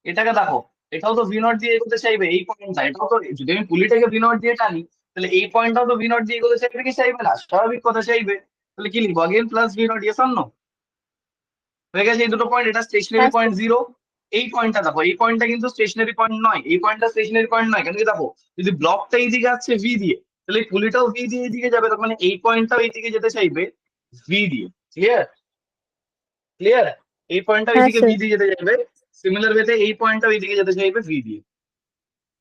এটাকে দেখো, এটাও তো ভি নট দিয়ে এগোতে চাইবে, এই পয়েন্টটা, এটাও তো, যদি আমি পুলিটাকে ভি নট দিয়ে টানি তাহলে এই পয়েন্টটাও তো ভি নট দিয়ে এগোতে চাইবে কি চাইবে না? স্বাভাবিক কথা চাইবে। তাহলে কি লিখবো? Again plus v nought, yes or no? হয়ে গেছে এই দুটো পয়েন্ট, এটা স্টেশনারি হ্যাঁ পয়েন্ট স্যার। জিরো। এই পয়েন্টটা দেখো, এই পয়েন্টটা কিন্তু স্টেশনারি পয়েন্ট নয়, এই পয়েন্টটা স্টেশনারি পয়েন্ট নয়, কেন কি দেখো, যদি ব্লকটা এইদিকে আসছে ভি দিয়ে, তাহলে এই পুলিটাও ভি দিয়ে এইদিকে যাবে, তার মানে এই পয়েন্টটাও এইদিকে যেতে চাইবে ভি দিয়ে। ক্লিয়ার? ক্লিয়ার? এই পয়েন্টটাও হ্যাঁ এইদিকে ভি স্যার। দিয়ে যেতে চাইবে, সিমিলার ওয়েতে এই পয়েন্টটাও এইদিকে যেতে চাইবে ভি দিয়ে,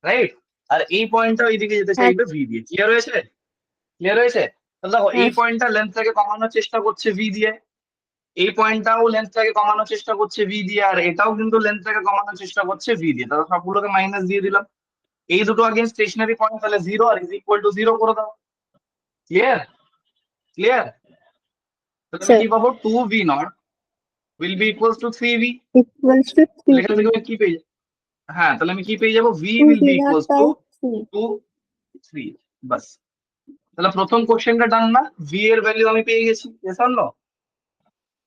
রাইট? আর এই পয়েন্টটাও এইদিকে যেতে হ্যাঁ চাইবে ভি দিয়ে। ক্লিয়ার হয়েছে? ক্লিয়ার হয়েছে? তাহলে দেখো, এই হ্যাঁ পয়েন্টটা লেন্থটাকে কমানোর চেষ্টা করছে ভি দিয়ে, এই পয়েন্টটাও লেন্থটাকে কমানোর চেষ্টা করছে ভি দিয়ে, আর এটাও কিন্তু লেন্থটাকে কমানোর চেষ্টা করছে ভি দিয়ে। তাহলে সবগুলোকে মাইনাস দিয়ে দিলাম, এই দুটো আগে স্টেশনারি পয়েন্ট, তাহলে জিরো আর ইজ ইকুয়াল টু জিরো করে দাও। ক্লিয়ার? ক্লিয়ার? তাহলে আমি স্যার। কি পাবো? Two v nought will be equals to three v. Equals to three এখান থেকে আমি কি পেয়ে যাবো? হ্যাঁ, তাহলে আমি কি পেয়ে যাবো? V two will V be not equals to by three. Two three. বাস। তাহলে প্রথম কোশ্চেনটা ডান না? ভি এর ভ্যালু আমি পেয়ে গেছি, এস অর নো?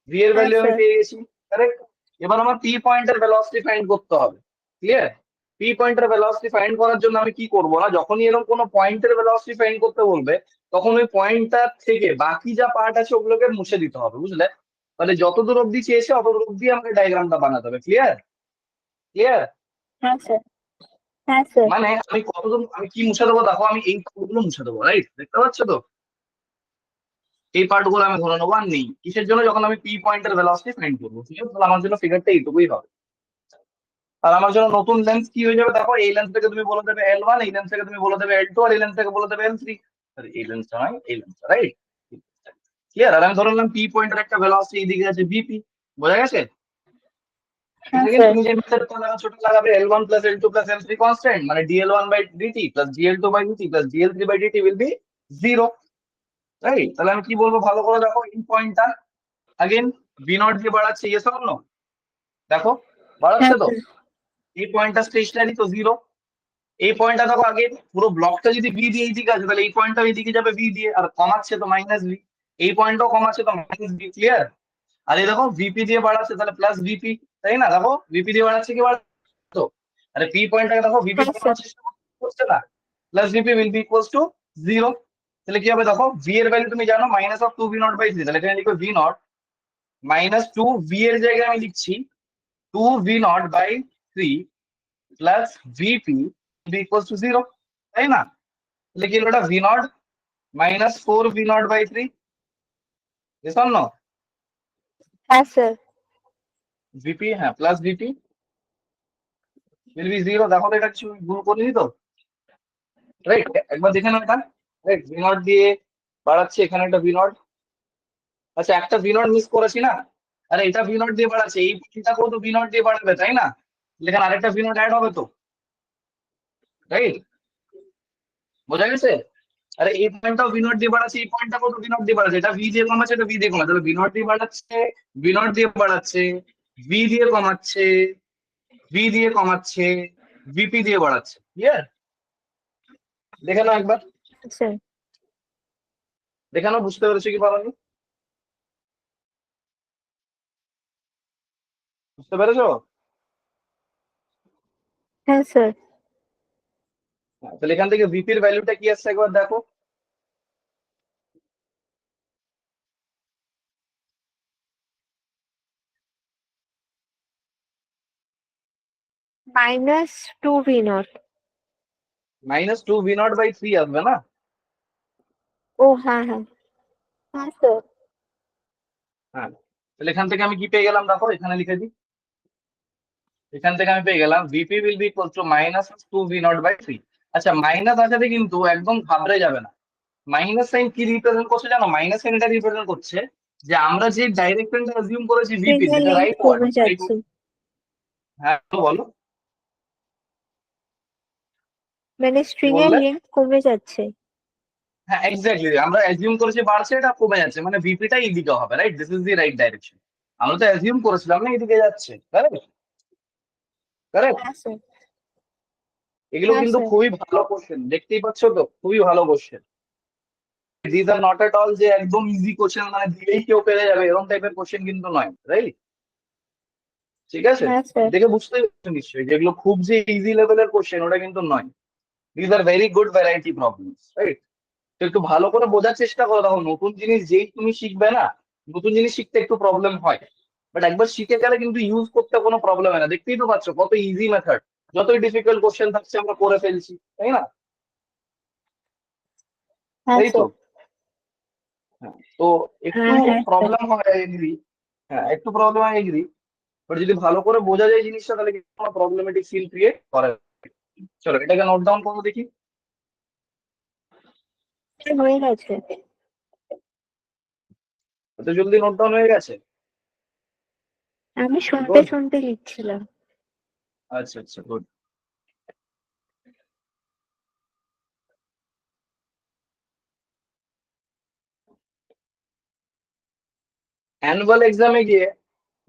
ভি এর হ্যাঁ ভ্যালু আমি স্যার। পেয়ে গেছি, কারেক্ট? এবার আমার পি পয়েন্টের ভেলোসিটি ফাইন্ড করতে হবে। ক্লিয়ার? পি পয়েন্টের ভেলোসিটি ফাইন্ড করার জন্য আমি কি করবো না, যখনই এরকম কোনো পয়েন্টের ভেলোসিটি ফাইন্ড করতে বলবে তখন ওই পয়েন্টটা থেকে বাকি যা পার্ট আছে ওগুলোকে মুছে দিতে হবে, বুঝলে? মানে যত দূর অব্দি চেয়েছে অত দূর অব্দি আমাকে ডায়াগ্রামটা বানাতে হবে। ক্লিয়ার? ক্লিয়ার? হ্যাঁ স্যার। হ্যাঁ স্যার। মানে আমি কতদূর, আমি কি মুছে দেবো দেখো, আমি এই গুলো মুছে দেবো, রাইট? দেখতে পাচ্ছ তো? এই পার্ট গুলো আমি ধরে নেবো আর নেই, কিসের জন্য? যখন আমি পি পয়েন্টের ভেলোসিটি ফাইন্ড করবো, ঠিক আছে? তাহলে আমার জন্য ফিগারটা এইটুকুই হবে। আর আমার জন্য নতুন লেন্স কি হয়ে যাবে দেখো, এই লেন্স থেকে তুমি বলে দেবে L1, এই লেন্স থেকে তুমি বলে দেবে L2, আর এই লেন্স থেকে বলে দেবে L3। এই লেন্সটা নয়, এই লেন্সটা, রাইট? ক্লিয়ার? আর আমি ধরে নিলাম পি পয়েন্টের একটা ভেলোসিটি এইদিকে আছে ভিপি। বোঝা গেছে? হ্যাঁ সেকেন্ড, স্যার। তুমি যে মেথডটা লাগাচ্ছ ওটা লাগাবে L1 plus L2 plus L3 constant, মানে dL1 by dt plus dL2 by dt plus dL3 by dt will be zero, right? তাহলে আমি কি বলবো ভালো করে দেখো, এই পয়েন্টটা, अगेन ভি নট দিয়ে বাড়াচ্ছে, ইয়েস অর নো? দেখো বাড়াচ্ছে হ্যাঁ তো। স্যার। এই পয়েন্টটা স্টেশনারি তো জিরো। এই পয়েন্টটা দেখো আগে পুরো ব্লকটা যদি ভি দিয়ে এইদিকে আছে তাহলে এই পয়েন্টটা এইদিকে যাবে ভি দিয়ে, আর কমাচ্ছে তো মাইনাস ভি। এই পয়েন্টটাও কমাচ্ছে তো মাইনাস ভি, ক্লিয়ার? আর এই দেখো ভিপি দিয়ে বাড়াচ্ছে তাহলে প্লাস ভিপি, তাই না? দেখো ভিপি দিয়ে বাড়াচ্ছে কি বাড়াচ্ছে তো, আরে পি পয়েন্টটাকে দেখো ভিপি হ্যাঁ স্যার। বাড়ানোর চেষ্টা করছে না, plus VP will be equals to zero. তাহলে কি হবে দেখো, ভি এর ভ্যালু তুমি জানো minus of two v nought by three, তাহলে এখানে লিখো v nought minus two v এর জায়গায় আমি লিখছি two v nought by three plus VP be equals to zero, তাই না? তাহলে কি হলো, এটা v nought minus four v nought by three, yes or no? হ্যাঁ স্যার। ভিপি, হ্যাঁ plus VP will be zero. দেখো তো এটা কিছু ভুল করিনি তো, রাইট? একবার দেখে নাও এটা, রাইট? ভি নট দিয়ে বাড়াচ্ছে, এখানে একটা ভি নট, আচ্ছা একটা ভি নট মিস করেছি না, আরে এটা ভি নট দিয়ে বাড়াচ্ছে, এই পয়েন্টটাকেও তো ভি নট দিয়ে বাড়াবে, তাই না? এখানে আরেকটা ভি নট অ্যাড হবে তো, রাইট? বোঝা গেছে? আরে এই পয়েন্টটাও ভি নট দিয়ে বাড়াচ্ছে, এই পয়েন্টটাকেও তো ভি নট দিয়ে বাড়াচ্ছে, এটা ভি দিয়ে কমাচ্ছে, এটা ভি দিয়ে কমাচ্ছে, তাহলে ভি নট দিয়ে বাড়াচ্ছে, ভি নট দিয়ে বাড়াচ্ছে, ভি দিয়ে কমাচ্ছে, ভি দিয়ে কমাচ্ছে, ভিপি দিয়ে বাড়াচ্ছে, ক্লিয়ার? দেখে নাও একবার, স্যার। দেখে নাও বুঝতে পেরেছো কি পারোনি? বুঝতে পেরেছো? হ্যাঁ স্যার। হ্যাঁ, তাহলে এখান থেকে ভিপির ভ্যালুটা কি আসছে একবার দেখো। Minus two v nought. Minus two v nought by three আসবে না? ও হ্যাঁ হ্যাঁ। হ্যাঁ স্যার। হ্যাঁ, তাহলে এখান থেকে আমি কি পেয়ে গেলাম দেখো, এখানে লিখে দিই, এখান থেকে আমি পেয়ে গেলাম VP will be equal to minus two v nought by three. আচ্ছা মাইনাস আসাতে কিন্তু একদম ঘাবড়ে যাবে না, মাইনাস সাইন কি রিপ্রেজেন্ট করছে জানো? মাইনাস সাইন এটা রিপ্রেজেন্ট করছে যে আমরা যে ডাইরেকশনটা অ্যাজিউম করেছি ভিপি, স্ট্রিং এর যেটা লেন্থ রাইট ওয়ার্ড, কমে যাচ্ছে। হ্যাঁ তো বলো মানে কি স্ট্রিং এর বললে? লেন্থ কমে যাচ্ছে। হ্যাঁ এক্স্যাক্টলি, আমরা অ্যাজিউম করেছি বাড়ছে, এটা কমে যাচ্ছে, মানে ভিপিটা এইদিকে হবে, right? This is the right direction. আমরা তো অ্যাজিউম করেছিলাম না এইদিকে যাচ্ছে, কারেক্ট? কারেক্ট। হ্যাঁ স্যার। এগুলো হ্যাঁ কিন্তু স্যার। খুবই ভালো কোশ্চেন, দেখতেই পাচ্ছ তো, খুবই ভালো question. This are not at all যে একদম ইজি কোশ্চেন, মানে দিলেই কেউ পেরে যাবে এরকম টাইপের কোশ্চেন কিন্তু নয়, রাইট? ঠিক আছে, হ্যাঁ স্যার। দেখে বুঝতেই পারছো নিশ্চয়ই যেগুলো খুব যে ইজি লেভেলের কোশ্চেন ওটা কিন্তু নয়। This are very good variety problems, right? তো একটু ভালো করে বোঝার চেষ্টা করো, দেখো নতুন জিনিস যেই তুমি শিখবে না, নতুন জিনিস শিখতে একটু প্রবলেম হয়, বাট একবার শিখে গেলে কিন্তু ইউজ করতে কোনো প্রবলেম হয় না। দেখতেই তো পাচ্ছ কত ইজি মেথড, যতই ডিফিকাল্ট কোশ্চেন থাকছে আমরা করে ফেলছি, তাই না? হ্যাঁ তাই তো। স্যার। হ্যাঁ তো একটু হ্যাঁ হ্যাঁ স্যার। প্রবলেম হয় এগ্রি, হ্যাঁ একটু প্রবলেম হয় এগ্রি, বাট যদি ভালো করে বোঝা যায় জিনিসটা তাহলে কিন্তু কোনো প্রবলেমেটিক ফিল ক্রিয়েট করে না। চলো এটাকে নোট ডাউন করো দেখি, হয়ে গেছে। এত জলদি নোট ডাউন হয়ে গেছে? আমি শুনতে গুড, শুনতে লিখছিলাম। আচ্ছা আচ্ছা গুড। অ্যানুয়াল এক্সামে গিয়ে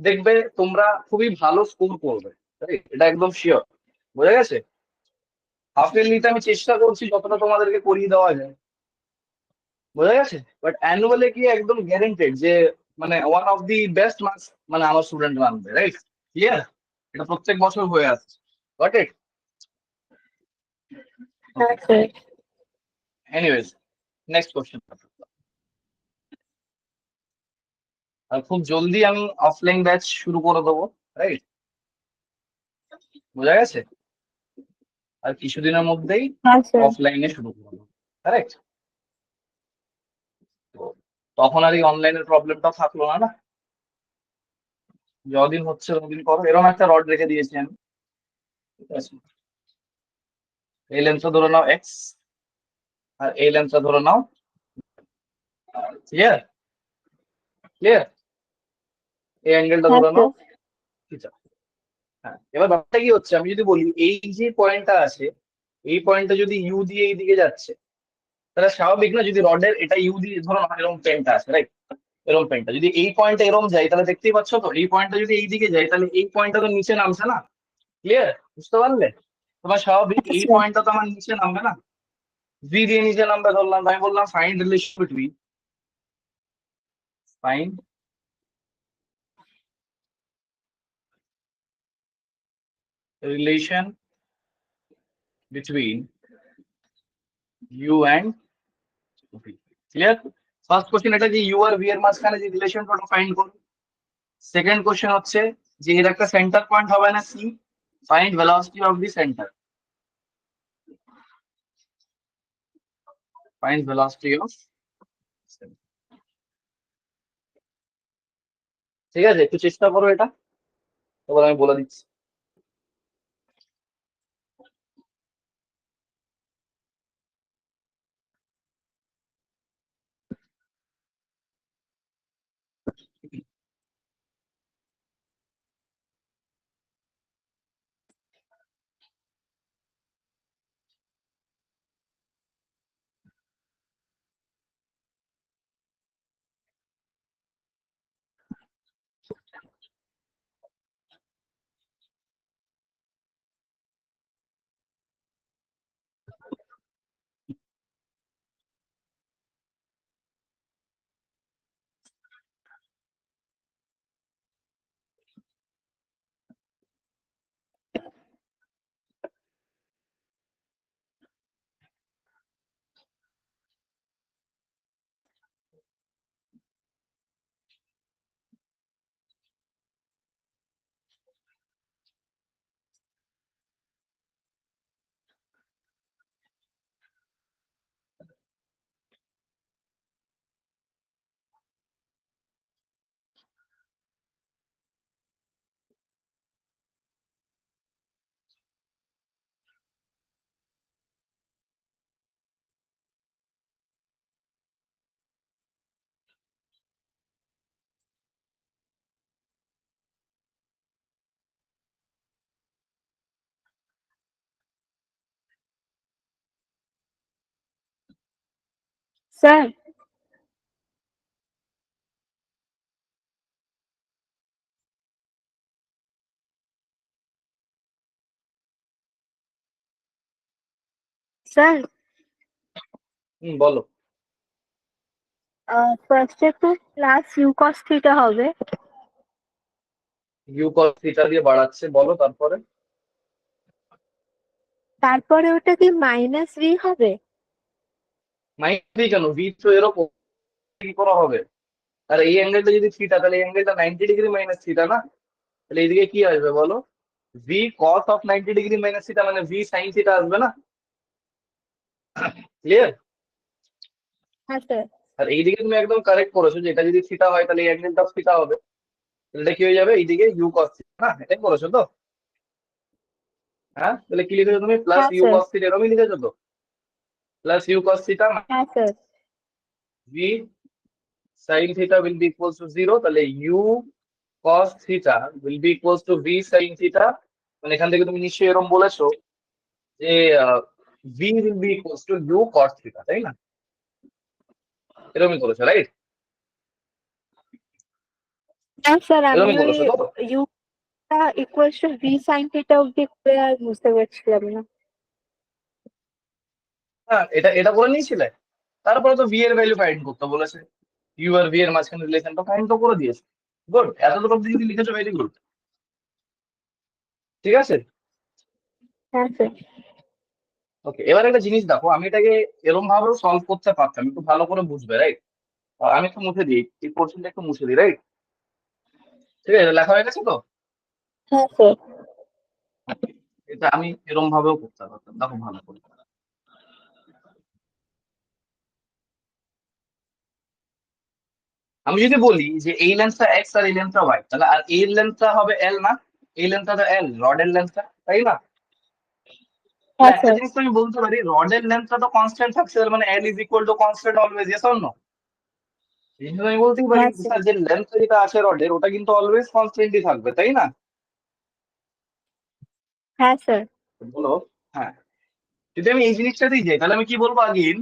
দেখবে তোমরা খুবই ভালো স্কোর করবে, right? এটা একদম শিওর, বোঝা গেছে? হাফ ইয়ারলিতে আমি চেষ্টা করছি যতটা তোমাদেরকে করিয়ে দেওয়া যায়, বোঝা গেছে? বাট অ্যানুয়ালে গিয়ে একদম গ্যারেন্টেড যে মানে one of the best marks মানে আমার স্টুডেন্ট আনবে, রাইট? ক্লিয়ার? এটা প্রত্যেক বছর হয়ে আসছে, গট ইট? হ্যাঁ okay, sir. Anyways next question. আর খুব জলদি আমি অফলাইন ব্যাচ শুরু করে দেবো, রাইট? বোঝা গেছে? আর কিছুদিনের মধ্যেই হ্যাঁ স্যার। অফলাইনে শুরু করবো, কারেক্ট? তো তখন আর এই অনলাইনের প্রবলেমটাও থাকলো না, না? যতদিন হচ্ছে ততদিন করো, এরকম একটা রড রেখে দিয়েছি আমি, ঠিক আছে? এই লেন্সটা ধরে নাও এক্স, আর এই লেন্সটা ধরে নাও, ক্লিয়ার? ক্লিয়ার? এই অ্যাঙ্গেলটা হ্যাঁ ধরে নাও, স্যার। ঠিক আছে? হ্যাঁ এবার ব্যাপারটা কি হচ্ছে, আমি যদি বলি এই যে পয়েন্টটা আছে, এই পয়েন্টটা যদি ইউ দিয়ে এই দিকে যাচ্ছে, তাহলে স্বাভাবিক না যদি রডের এটা ইউ দিয়ে ধরো না এরকম পেনটা আছে, রাইট? এরম পয়েন্টটা যদি এই পয়েন্টে এরম যায় তাহলে দেখতেই পাচ্ছ তো, এই পয়েন্টটা যদি এই দিকে যায় তাহলে এই পয়েন্টটা তো নিচে নামছে না। ক্লিয়ার? বুঝতে পারলে? তোমার স্বাভাবিক হ্যাঁ এই স্যার। পয়েন্টটা তো আমার নিচে নামবে না, ভি দিয়ে নিচে নামবে ধরলাম, আমি বললাম find relation between, find relation between u and v. Clear? First question এটা যে ইউ আর ভি এর মাঝখানে যে রিলেশনটা ওটা ফাইন্ড করো। সেকেন্ড কোশ্চেন হচ্ছে যে এর একটা সেন্টার পয়েন্ট হবে না C, find velocity of the centre, find velocity of. ঠিক আছে, একটু চেষ্টা করো এটা, তারপর আমি বলে দিচ্ছি। স্যার স্যার বলো। ফার্স্টে তো প্লাস ইউ কস থিটা হবে। ইউ কস থিটা দিয়ে বাড়াচ্ছে, বলো তারপরে। তারপরে ওটা কি মাইনাস ভি হবে? মাইনাস কেন, ভি তো এরকম কি করা হবে? আর এই অ্যাঙ্গেলটা যদি থিটা তাহলে এই অ্যাঙ্গেলটা 90 ডিগ্রি মাইনাস থিটা না? তাহলে এইদিকে কি আসবে বলো? V cos of 90 degree minus theta মানে ভি সাইন থিটা আসবে না? ক্লিয়ার? হ্যাঁ স্যার। আর এইদিকে তুমি একদম কারেক্ট করেছো যে এটা যদি থিটা হয় তাহলে এই অ্যাঙ্গেলটা থিটা হবে, তাহলে এটা কি হয়ে যাবে এইদিকে ইউ কস থিটা, না এটাই করেছো তো? হ্যাঁ, তাহলে কি লিখেছো তুমি? প্লাস হ্যাঁ ইউ স্যার। কস থিটা এরকমই লিখেছো তো? প্লাস ইউ কস থিটা হ্যাঁ sir. V sine theta will be equals to 0, তাহলে you cos theta will be equals to v sin theta, মানে এখান থেকে তুমি নিশ্চয়ই এরকম বলেছো যে v will be equals to u cos theta, তাই না? এরকমই করেছো রাইট? হ্যাঁ স্যার, আমি এরকমই ওই করেছো তো? ইউটা equals to v sine theta অব্দি করে আর বুঝতে পারছিলাম না। হ্যাঁ, এটা এটা করে নিয়েছিলে। তারপরে তো v এর ভ্যালু ফাইন্ড করতে বলেছে, u আর v এর মাঝখানে রিলেশনটা ফাইন্ড তো করে দিয়েছে। গুড, এতদূর অব্দি যদি লিখেছো ভেরি গুড। ঠিক আছে, হ্যাঁ স্যার। ওকে। এবার একটা জিনিস দেখো, আমি এটাকে এরকম ভাবেও সলভ করতে পারতাম, একটু ভালো করে বুঝবে রাইট? আমি একটু মুছে দিই, এই পোর্শনটা একটু মুছে দিই রাইট? ঠিক আছে, লেখা হয়ে গেছে তো? হ্যাঁ স্যার। এটা আমি এরকম ভাবেও করতে পারতাম, দেখো ভালো করে। আমি যদি বলি যে এই লেন্সটা এক্স আর এই লেন্সটা ওয়াই, তাহলে আর এই লেন্সটা হবে এল না? এই লেন্সটা তো এল, রডের লেন্সটা, তাই না? তাহলে হ্যাঁ একটা স্যার। জিনিস তো আমি বলতে পারি, রডের লেন্সটা তো কনস্ট্যান্ট থাকছে, তার মানে L is equal to constant always, yes or no? এই জন্য আমি বলতেই পারি হ্যাঁ যে স্যার। স্যার যে লেন্সটা যেটা আছে রডের ওটা কিন্তু অলওয়েজ কনস্ট্যান্টই থাকবে, তাই না? হ্যাঁ স্যার। বলো। হ্যাঁ, যদি আমি এই জিনিসটাতেই যাই তাহলে আমি কি বলবো again,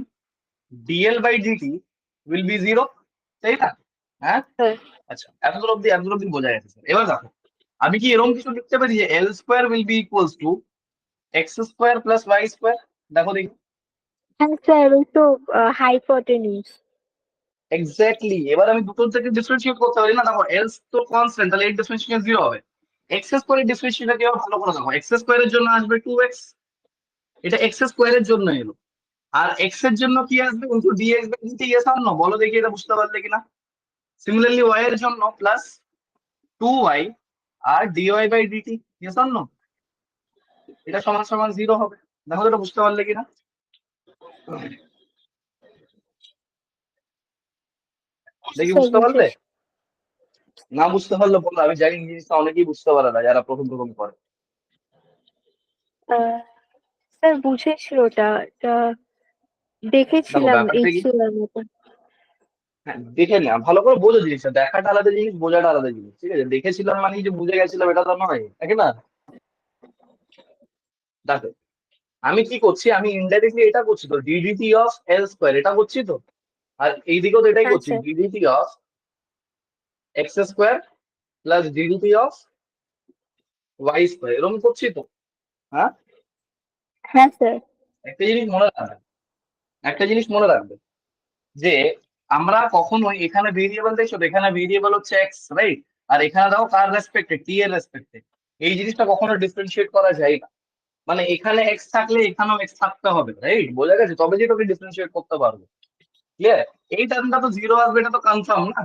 dL by DT will be zero, তাই না? হ্যাঁ হ্যাঁ আচ্ছা, এতদূর অব্দি বোঝা গেছে স্যার। এবার দেখো, আমি কি এরকম কিছু লিখতে পারি যে L square will be equals to X square plus Y square? দেখো দেখি। হ্যাঁ স্যার, ওই তো হাইপোটেনিউস। এক্স্যাক্টলি, এবার আমি দুটো থেকে ডিফারেন্সিয়েট করতে পারি না। দেখো এলস তো কনস্ট্যান্ট, তাহলে এর ডিফারেন্সিয়েশন 0 হবে। এক্স স্কোয়ারের ডিফারেন্সিয়েশনটা কি হবে ভালো করে দেখো। এক্স স্কোয়ারের জন্য আসবে 2x, এটা এক্স স্কোয়ারের জন্য এলো। আর এক্স এর জন্য কি আসবে কিন্তু dx by dt, yes or no? বলো দেখি, এটা বুঝতে পারলে কিনা। সিমিলারলি ওয়াই এর জন্য প্লাস 2y আর dy by dt, yes or no? এটা সমান সমান 0 হবে। দেখো এটা বুঝতে পারলে কিনা। দেখি স্যার বুঝতে পারলে? বুঝেছি। না বুঝতে পারলে বলো, আমি জানি এই জিনিসটা অনেকেই বুঝতে পারে না যারা প্রথম প্রথম করে। আহ, স্যার বুঝেছি ওটা, এটা দেখো দেখেছিলাম ব্যাপারটা কি, এইচএল এর মতো। হ্যাঁ দেখে না, ভালো করে বোঝো জিনিসটা। দেখাটা আলাদা জিনিস, বোঝাটা আলাদা জিনিস, ঠিক আছে? দেখেছিলাম মানে যে বুঝে গেছিলাম এটা তো নয়, তাই না? দেখো আমি কি করছি, আমি ইনডাইরেক্টলি এটা করছি তো, ডিডিটি অফ এল স্কোয়ার এটা করছি তো। আর এইদিকেও তো এটাই হ্যাঁ করছি, sir. Ddt of x square plus ddt of y square, এরকম করছি তো। হ্যাঁ, হ্যাঁ স্যার। একটা জিনিস মনে রাখবে, একটা জিনিস মনে রাখবে যে আমরা কখনোই এখানে ভেরিয়েবল দেখছো তো, এখানে ভেরিয়েবল হচ্ছে এক্স, রাইট? আর এখানে দাও কার রেসপেক্টে, টি এর রেসপেক্টে। এই জিনিসটা কখনো ডিফারেন্সিয়েট করা যায় না। মানে এখানে এক্স থাকলে এখানেও এক্স থাকতে হবে, রাইট? বোঝা গেছে? তবে যে তোকে ডিফারেন্সিয়েট করতে পারবো। ক্লিয়ার? এই টার্মটা তো 0 আসবে, এটা তো কনফার্ম না।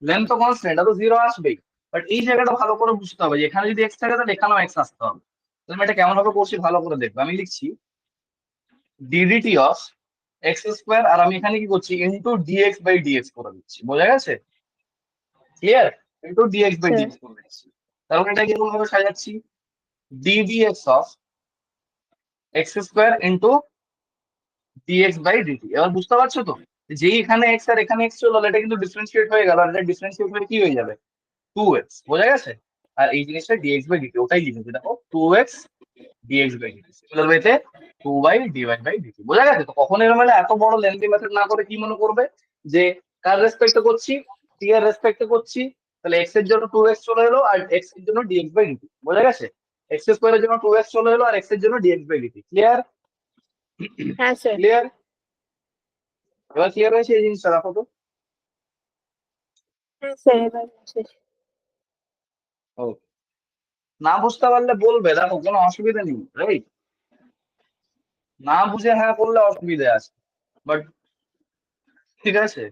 লেন্থ তো কনস্ট্যান্ট, এটা তো 0 আসবেই। বাট এই জায়গাটা ভালো করে বুঝতে হবে যে এখানে যদি এক্স থাকে তাহলে এখানেও এক্স আসতে হবে। তাহলে আমি এটা কেমন ভাবে করছি ভালো করে দেখবে। আমি লিখছি ডিডিটি অফ এক্স স্কোয়ার, আর আমি এখানে কি করছি ইন্টু ডিএক্স বাই ডিএক্স করে দিচ্ছি। বোঝা গেছে? Clear? Into dx by sir DX করে দিচ্ছি। তারপর এটা কিরকম ভাবে সাজাচ্ছি, DDX of x square into dx by DT. এবার বুঝতে পারছো তো, যেই এখানে এক্স আর এখানে এক্স চলো, এটা কিন্তু ডিফারেন্সিয়েট হয়ে গেল। আর এটা ডিফারেন্সিয়েট হয়ে কি হয়ে যাবে, 2x। বোঝা গেছে? আর এই জিনিসটা ডিএক্স বাই ডিটি, ওটাই লিখেছি দেখো, 2x dx by DT. Similar ওয়েতে 2y ডিওয়াই বাই ডিটি। বোঝা গেছে তো? কখন এরকম হলে এত বড় লেন্থি মেথড না করে কি মনে করবে যে কার রেসপেক্টে করছি, টি এর রেসপেক্টে করছি। তাহলে এক্স এর জন্য 2x চলে এলো আর এক্স এর জন্য ডিএক্স বাই ডিটি। বোঝা গেছে? এক্স স্কোয়ারের জন্য 2x চলে এলো আর এক্স এর জন্য ডিএক্স বাই ডিটি। ক্লিয়ার? হ্যাঁ স্যার। ক্লিয়ার? এবার ক্লিয়ার হয়েছে এই জিনিসটা? রাখো তো। হ্যাঁ স্যার, এবার বুঝেছি। ও, না বুঝতে পারলে বলবে, দেখো কোনো অসুবিধা নেই, রাইট? না বুঝে হ্যাঁ করলে অসুবিধা আছে, বাট ঠিক আছে।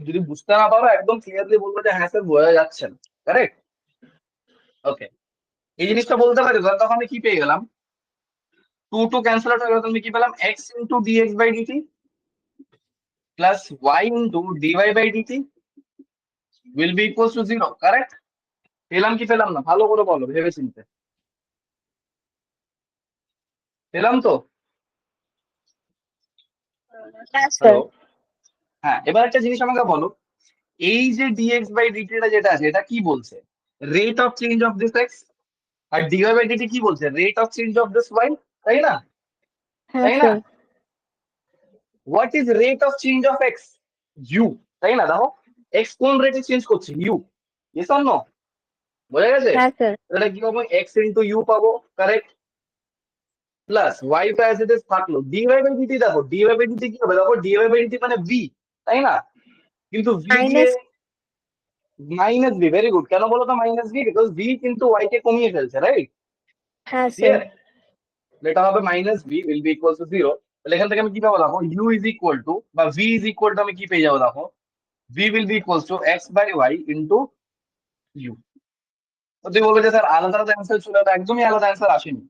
যদি বুঝতে না পারো একদম ক্লিয়ারলি বলবো যে হ্যাঁ স্যার বোঝা যাচ্ছে না। কারেক্ট? ওকে, এই জিনিসটা বলতে পারি তাহলে তখন আমি কি পেয়ে গেলাম, 2 ক্যান্সেল আউট হয়ে গেল। তুমি কি পেলাম, x into dx by DT plus y into dy by DT will be equal to 0। Correct? পেলাম কি পেলাম না ভালো করে বলো ভেবে চিনতে। পেলাম তো? হ্যাঁ স্যার। হ্যালো? হ্যাঁ, এবার একটা জিনিস আমাকে বলো, এই যে ডিএক্স বাই ডিটিটা যেটা আছে এটা কি বলছে, rate of change of this x. আর ডিওয়াই বাই ডিটি কি বলছে, rate of change of this y. তাই না? হ্যাঁ তাই না? Sir. What is rate of change of x? U. তাই না? দেখো এক্স কোন রেটে চেঞ্জ করছে, ইউ। Yes or no? বোঝা গেছে? হ্যাঁ স্যার। তাহলে কি পাবো, এক্স ইন্টু ইউ পাবো। কারেক্ট? প্লাস ওয়াই তো অ্যাজ ইট ইজ থাকলো, ডিওয়াই বাই ডিটি। দেখো ডিওয়াই বাই ডিটি কি হবে, দেখো ডিওয়াই বাই ডিটি মানে ভি। তাই না? কিন্তু ভি যে minus. Minus V, very good. কেন বলো তো মাইনাস ভি? বিকজ ভি কিন্তু ওয়াই কে কমিয়ে ফেলছে, রাইট? হ্যাঁ স্যার। ক্লিয়ার? এটা হবে minus V will be equal to 0। তাহলে এখান থেকে আমি কি পাবো দেখো, ইউ ইজ ইকুয়াল টু বা ভি ইজ ইকুয়াল টু আমি কি পেয়ে যাবো দেখো, v will be equal to x by y into u. তো তুই বলবে যে স্যার আলাদা আলাদা অ্যান্সার চলে এলো, একদমই আলাদা অ্যান্সার আসেনি।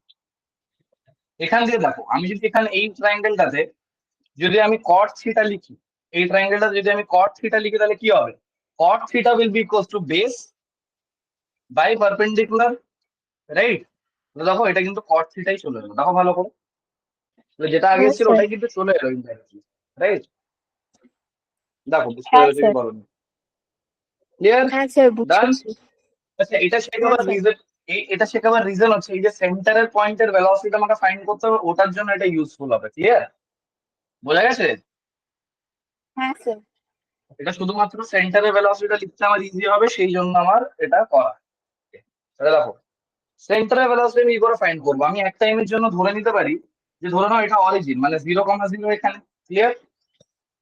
এখান দিয়ে দেখো, আমি যদি এখানে এই ট্রায়াঙ্গেলটাতে যদি আমি কট থিটা লিখি, এই ট্রায়াঙ্গেলটা যদি আমি কট থিটা লিখি তাহলে কি হবে, cot theta will be equal to base by perpendicular, right? দেখো এটা কিন্তু কট থিটাই চলে এলো, দেখো ভালো করে। তো যেটা আগে হ্যাঁ ছিল স্যার। ওটাই কিন্তু চলে এলো ইনডাইরেক্টলি, রাইট? দেখো বুঝতে হ্যাঁ পেরেছো কি স্যার। বলনি? ক্লিয়ার? হ্যাঁ স্যার ডান? বুঝেছি। আচ্ছা, এটা হ্যাঁ শেখাবার স্যার। রিজন, এটা শেখাবার রিজন হচ্ছে এই যে সেন্টারের পয়েন্টের ভেলোসিটি আমাকে ফাইন্ড করতে হবে, ওটার জন্য এটা ইউজফুল হবে। ক্লিয়ার? বোঝা গেছে? হ্যাঁ স্যার। এটা শুধুমাত্র সেন্টারের ভেলোসিটিটা লিখতে আমার ইজি হবে, সেই জন্য আমার এটা করা। তাহলে দেখো, সেন্টারের ভেলোসিটি আমি কি করে ফাইন্ড করবো? আমি এক টাইমের জন্য ধরে নিতে পারি যে ধরে নাও এটা অরিজিন, মানে 0,0 এখানে, ক্লিয়ার?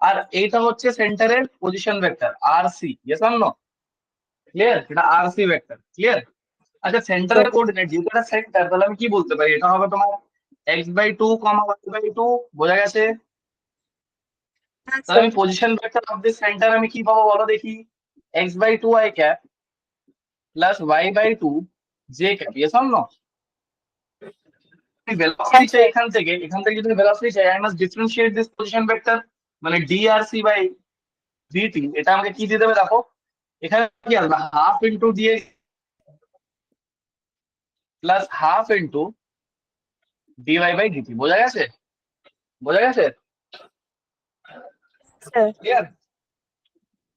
আর এইটা হচ্ছে সেন্টারের position vector r c, yes or no? Clear? এটা আর সি ভেক্টর, ক্লিয়ার? আচ্ছা, সেন্টারের কোঅর্ডিনেট যেহেতু এটা সেন্টার, তাহলে আমি কি বলতে পারি? এটা হবে তোমার x/2, y/2, বোঝা গেছে? হ্যাঁ তাহলে স্যার। আমি position vector of this centre আমি কি পাবো বলো দেখি? x/2 i cap plus y/2 j cap, yes or no? হ্যাঁ ভেলোসিটি চাই স্যার। এখান থেকে যদি ভেলোসিটি চাই, I must differentiate this position vector, মানে drc বাই dt। এটা আমাকে কি দিয়ে দেবে দেখো, এখানে কি আসবে? Half into dx plus half into dy by dt, বোঝা গেছে? বোঝা গেছে? স্যার। ক্লিয়ার?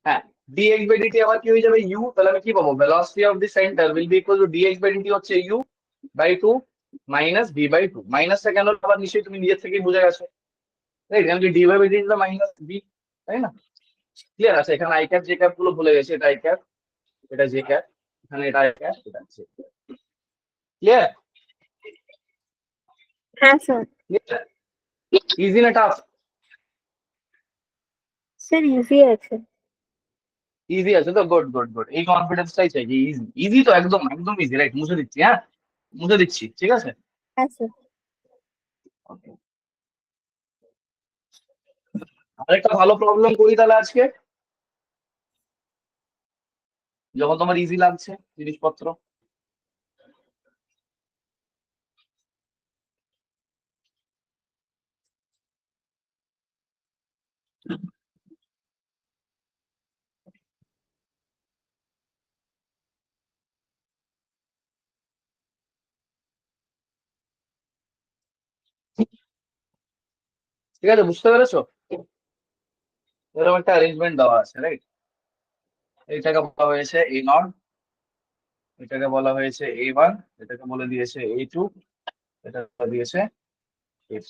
হ্যাঁ, dx বাই dt আবার কি হয়ে যাবে? u। তাহলে আমি কি পাবো? Velocity of the centre will be equal to dx by dt হচ্ছে u by 2 minus v by 2। মাইনাসটা কেন আবার নিশ্চয়ই তুমি নিজের থেকেই বুঝে গেছো, রাইট? কারণ কি dy by dt is minus v, তাই না? ক্লিয়ার আছে? এখানে আই ক্যাপ জে ক্যাপ গুলো ভুলে গেছে, এটা আই ক্যাপ, এটা জে ক্যাপ, এখানে এটা আই ক্যাপ, এটা আছে। ক্লিয়ার? হ্যাঁ স্যার। ক্লিয়ার? ইজি না টাফ? স্যার ইজি আছে। ইজি আছে তো, গুড গুড গুড, এই কনফিডেন্সটাই চাই যে ইজি। ইজি তো, একদম একদম ইজি, রাইট? মুছে দিচ্ছি, হ্যাঁ মুছে দিচ্ছি, ঠিক আছে? হ্যাঁ স্যার। Okay. আরেকটা ভালো প্রবলেম করি তাহলে আজকে, যখন তোমার ইজি লাগছে জিনিসপত্র। ঠিক আছে, বুঝতে পেরেছো? এরকম একটা অ্যারেঞ্জমেন্ট দেওয়া আছে, রাইট? এইটাকে বলা হয়েছে এ নট, এটাকে বলা হয়েছে A1, এটাকে বলে দিয়েছে A2, এটা বলে দিয়েছে A3।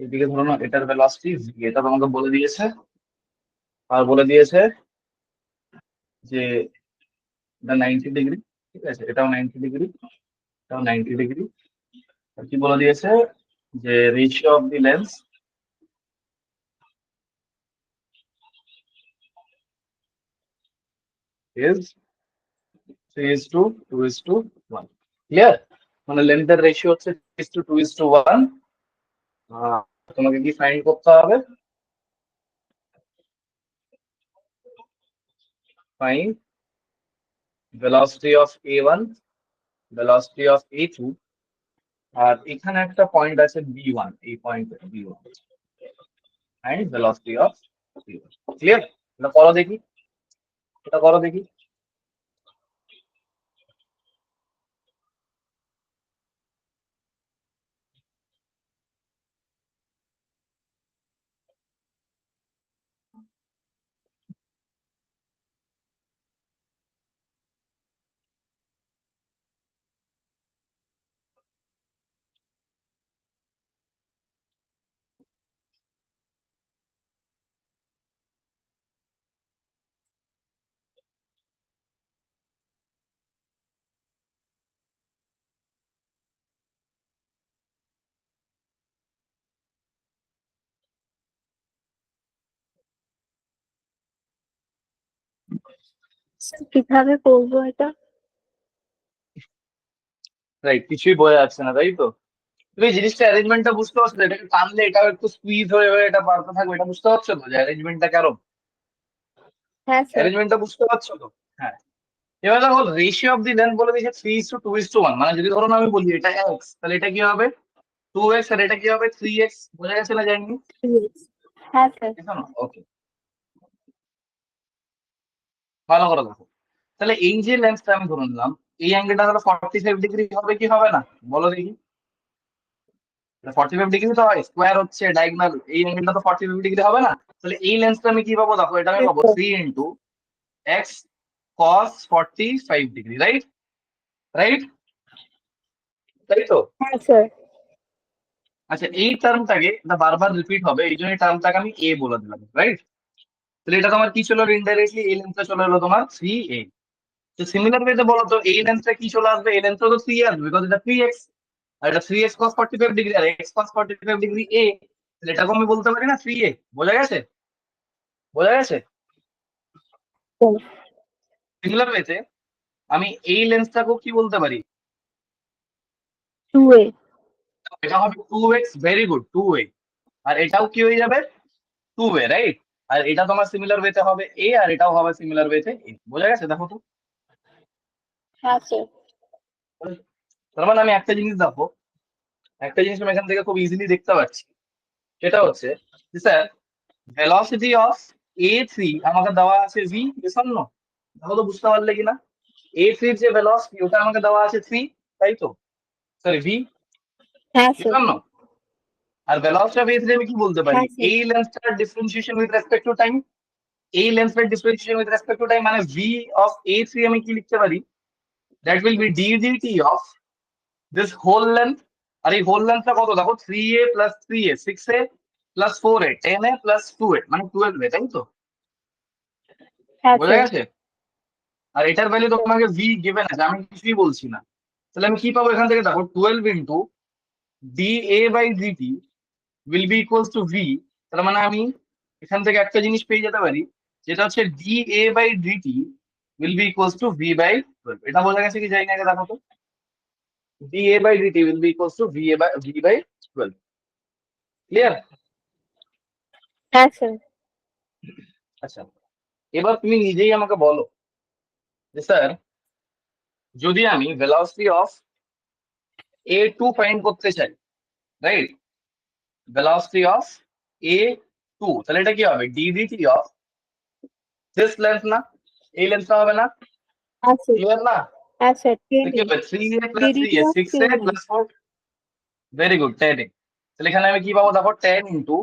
এদিকে ধরো না এটার ভেলোসিটি v, এটা তোমাকে বলে দিয়েছে। আর বলে দিয়েছে যে এটা 90 ডিগ্রি, ঠিক আছে? এটাও 90 ডিগ্রি, এটাও 90 ডিগ্রি। আর কি বলে দিয়েছে যে ratio of the lens is 3:2:1। Clear? মানে লেন্থের রেশিও হচ্ছে 3:2:1। তোমাকে কি ফাইন্ড করতে হবে? Find velocity of A1, velocity of A2, আর এখানে একটা পয়েন্ট আছে B1, এই point B1, and velocity of B1। Clear? এটা করো দেখি, এটা করো দেখি। স্যার কিভাবে করবো এটা? রাইট, কিছুই বোঝা যাচ্ছে না, তাই তো? তুমি জিনিসটা অ্যারেঞ্জমেন্টটা বুঝতে পারছো তো? এটাকে টানলে এটাও একটু স্কুইজ হয়ে হয়ে এটা বাড়তে থাকবে, এটা বুঝতে পারছো তো যে অ্যারেঞ্জমেন্টটা কেরম? হ্যাঁ স্যার। অ্যারেঞ্জমেন্টটা বুঝতে পারছো তো? হ্যাঁ। এবার দেখো, রেশিও অফ দি লেন্থ বলে দিয়েছে 3:2:1, মানে যদি ধরো না আমি বলি এটা এক্স, তাহলে এটা কি হবে 2x, আর এটা কি হবে 3x। বোঝা গেছে না জানি? হ্যাঁ স্যার। ওকে, ভালো করে দেখো। তাহলে এই যে লেন্সটা আমি ধরে নিলাম, এই অ্যাঙ্গেলটা তাহলে 45 ডিগ্রি হবে কি হবে না বলো দেখি? 45 ডিগ্রি তো হয়, স্কোয়ার হচ্ছে ডায়াগোনাল, এই অ্যাঙ্গেলটা তো 45 ডিগ্রি হবে না? তাহলে এই লেন্সটা আমি কি পাবো দেখো, এটা আমি হ্যাঁ পাবো sir. 3 × x cos 45 degree, right? Right? তাই তো? হ্যাঁ স্যার। আচ্ছা এই টার্মটাকে এটা বারবার রিপিট হবে, এই জন্য এই টার্মটাকে আমি এ বলে দিলাম, রাইট? তাহলে এটা তোমার কি চলে ইনডাইরেক্টলি, এই লেন্থটা চলে এলো তোমার 3a। তো সিমিলার ওয়েতে বলো তো এই লেন্থটা কি চলে আসবে, এই লেন্থটা তো 3 আসবে, বিকজ এটা 3x, আর এটা 3x cos 45 ডিগ্রি আর x cos 45 ডিগ্রি a। তাহলে এটাকে আমি বলতে পারি না 3a। বোঝা গেছে? বোঝা গেছে? সিমিলার ওয়েতে আমি এই লেন্সটাকেও কি বলতে পারি, 2a। এটা হবে 2x, ভেরি গুড, 2a। আর এটাও কি হয়ে যাবে 2a, রাইট? আর এটা তোমার সিমিলার ওয়েতে হবে a, আর এটাও হবে সিমিলার ওয়েতে a। বোঝা গেছে? দেখো তো, হ্যাঁ স্যার। তার মানে আমি একটা জিনিস দেখো, একটা জিনিস আমি এখান থেকে খুব ইজিলি দেখতে পাচ্ছি, সেটা হচ্ছে যে স্যার ভেলোসিটি অফ a3 আমাকে দেওয়া আছে v, বিষণ্ণ। দেখো তো বুঝতে পারলে কিনা, a3 যে ভেলোসিটি ওটা আমাকে দেওয়া আছে 3, তাই তো? সরি v, হ্যাঁ স্যার। বিষণ্ণ। আর ভেলোসিটি অফ a3 আমি কি বলতে পারি, হ্যাঁ স্যার। এই লেন্সটার differentiation with respect to time, এই লেন্সটার differentiation with respect to time মানে v অফ a3 আমি কি লিখতে পারি, that will be d dt of this whole length. আর এই হোল লেন্থটা কত দেখো, 3a plus 3a, 6a plus 4a, 10a plus 2a, মানে 12a, তাই তো? হ্যাঁ বোঝা স্যার। গেছে? আর এটার ভ্যালু তোমাকে v গিভেন আছে, আমি কিছুই বলছি না। তাহলে আমি কি পাবো এখান থেকে দেখো, 12 into dA by dt will be equals to v। তার মানে আমি এখান থেকে একটা জিনিস পেয়ে যেতে পারি, যেটা হচ্ছে dA by dt will be equals to v by 12। এটা বোঝা গেছে কি জানি না, আগে দেখো তো, dA by dt will be equals to v by 12। Clear? হ্যাঁ স্যার। আচ্ছা এবার তুমি নিজেই আমাকে বলো যে স্যার যদি আমি ভেলোসিটি অফ a2 ফাইন্ড করতে চাই, রাইট? ভেলোসিটি অফ a2, তাহলে এটা কি হবে, d dt of this length না, এই লেন্থটা হবে না? হ্যাঁ স্যার। ক্লিয়ার না? হ্যাঁ স্যার, তো কি 10a। হবে, 3a plus ddt 3a, of 6a 10a। Plus 4, very good, 10a। তাহলে এখানে আমি কি পাবো দেখো, 10 ইন্টু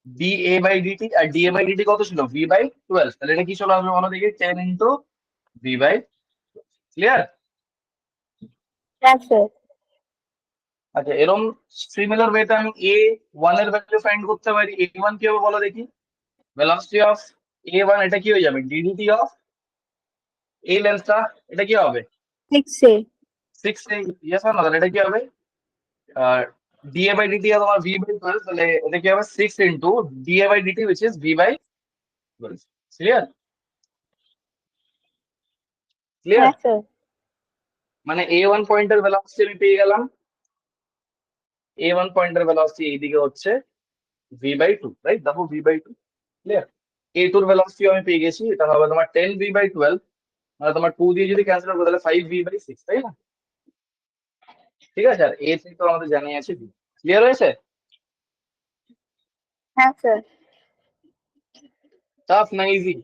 dA বাই dt, আর dA বাই dt কত ছিল, v বাই 12। তাহলে এটা কি চলে আসবে বলো দেখি, 10 ইন্টু v বাই। ক্লিয়ার? হ্যাঁ স্যার। আচ্ছা এরকম সিমিলার ওয়েতে আমি a1 এর ভ্যালু ফাইন্ড করতে পারি। a1 কি হবে বলো দেখি, ভেলোসিটি অফ a1 এটা কি হয়ে যাবে, d dt অফ এই লেন্থটা, এটা কি হবে 6a। 6a, ইয়েস না? তাহলে এটা কি হবে, আর dA বাই dt তোমার v বাই 12, তাহলে এটা কি হবে 6 into dA by dt which is v by 12। Clear? Clear? হ্যাঁ স্যার। মানে a1 পয়েন্টের ভেলোসিটি আমি পেয়ে গেলাম, a1 পয়েন্টের ভেলোসিটি এইদিকে হচ্ছে v বাই 2, রাইট? দেখো v বাই 2। ক্লিয়ার? a2 এর ভেলোসিটি আমি পেয়ে গেছি, এটা হবে তোমার 10v বাই 12, মানে তোমার 2 দিয়ে যদি ক্যান্সেল করো তাহলে 5v বাই 6, তাই না? ঠিক আছে, আর a3 তো আমাদের জানাই আছে v। ক্লিয়ার হয়েছে? হ্যাঁ স্যার। টাফ না ইজি?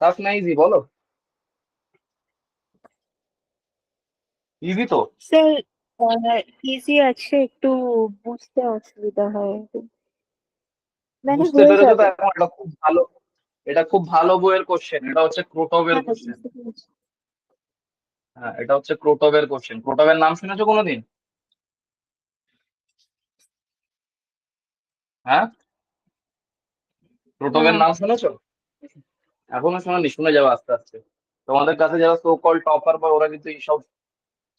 টাফ না ইজি বলো? ইজি তো? স্যার ইজি আছে, একটু বুঝতে অসুবিধা হয়। মানে বুঝতে হয়ে পেরেছো তো যাবে। এখন? এটা খুব ভালো, এটা খুব ভালো বইয়ের কোশ্চেন, এটা হচ্ছে ক্রোটভের হ্যাঁ কোশ্চেন। বুঝতে পেরেছি। হ্যাঁ এটা হচ্ছে ক্রোটভের কোশ্চেন। ক্রোটভের নাম শুনেছো কোনোদিন? হ্যাঁ, না। ক্রোটভের নাম শুনেছো? এখনো শোনোনি? শুনে যাবে আস্তে আস্তে। তোমাদের কাছে যারা সো কল টপার বা ওরা কিন্তু এইসব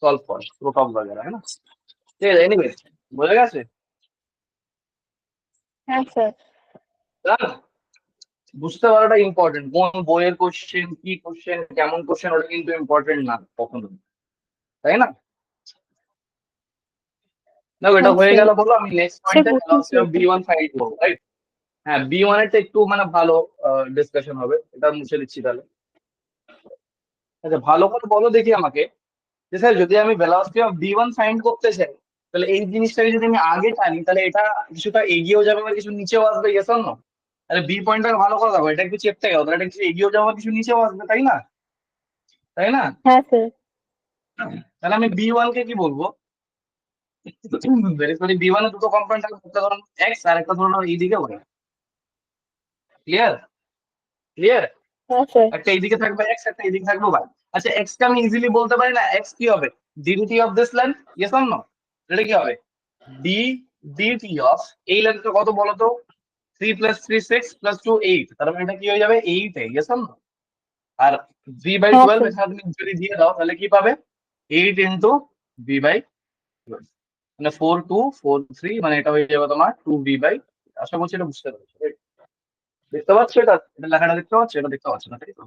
সলভ করে, ক্রোটভ বাগেরা, হ্যাঁ না? ঠিক আছে, এনিওয়ে বোঝা গেছে? হ্যাঁ স্যার। জান, বুঝতে পারাটা ইম্পর্টেন্ট, কোন বইয়ের কোশ্চেন, কি কোশ্চেন, কেমন কোশ্চেন, ওটা কিন্তু ইম্পর্টেন্ট না কখনো, তাই না? দেখো এটা হ্যাঁ হয়ে স্যার। গেল, বলো আমি নেক্সট স্যার পয়েন্টে বুঝেছি ভেলোসিটি অফ এটা। b1 ফাইন্ড করবো, রাইট? হ্যাঁ b1 এরটা একটু মানে ভালো ডিসকাশন হবে, এটা মুছে দিচ্ছি তাহলে। আচ্ছা ভালো করে বলো দেখি আমাকে, যে স্যার যদি আমি ভেলোসিটি অফ b1 ফাইন্ড করতে চাই, তাহলে এই জিনিসটাকে যদি আমি আগে টানি তাহলে এটা কিছুটা এগিয়েও যাবে বা কিছু নিচেও আসবে, ইয়েস অর নো? তাহলে বি পয়েন্টটাকে ভালো করে দেখো, এটা একটু চেপতে গেল তাহলে এটা কিছু এগিয়েও যাবে কিছু নিচেও আসবে, তাই না? তাই না? হ্যাঁ স্যার। তাহলে আমি b1 কে কি বলবো, ভেরি সরি, b1 এর দুটো কম্পোনেন্ট থাকে, একটা ধরুন এক্স আর একটা ধরুন এইদিকে ওয়াই। ক্লিয়ার? ক্লিয়ার? হ্যাঁ স্যার। একটা এইদিকে থাকবে এক্স, একটা এইদিকে থাকবে ওয়াই। আচ্ছা এক্স কে আমি ইজিলি বলতে পারি না, এক্স কি হবে, ddt of this length, yes or no? এটা কি হবে, ডি ডিটি অফ এই লেন্থটা কত বলো তো, 3 + 3 6 + 2 8, তার মানে এটা কি হয়ে যাবে 8 এ, ইয়েস অর নো? আর হ্যাঁ v/12 স্যার। এখানে তুমি যদি দিয়ে দাও তাহলে কি পাবে, 8 ইন্টু v/12, মানে 4 2 4 3, মানে এটা হয়ে যাবে তোমার 2v/, আশা করছি এটা বুঝতে পারছো, right? দেখতে পাচ্ছ এটা, এটা লেখাটা দেখতে পাচ্ছ, এটা দেখতে পাচ্ছ না তাই তো?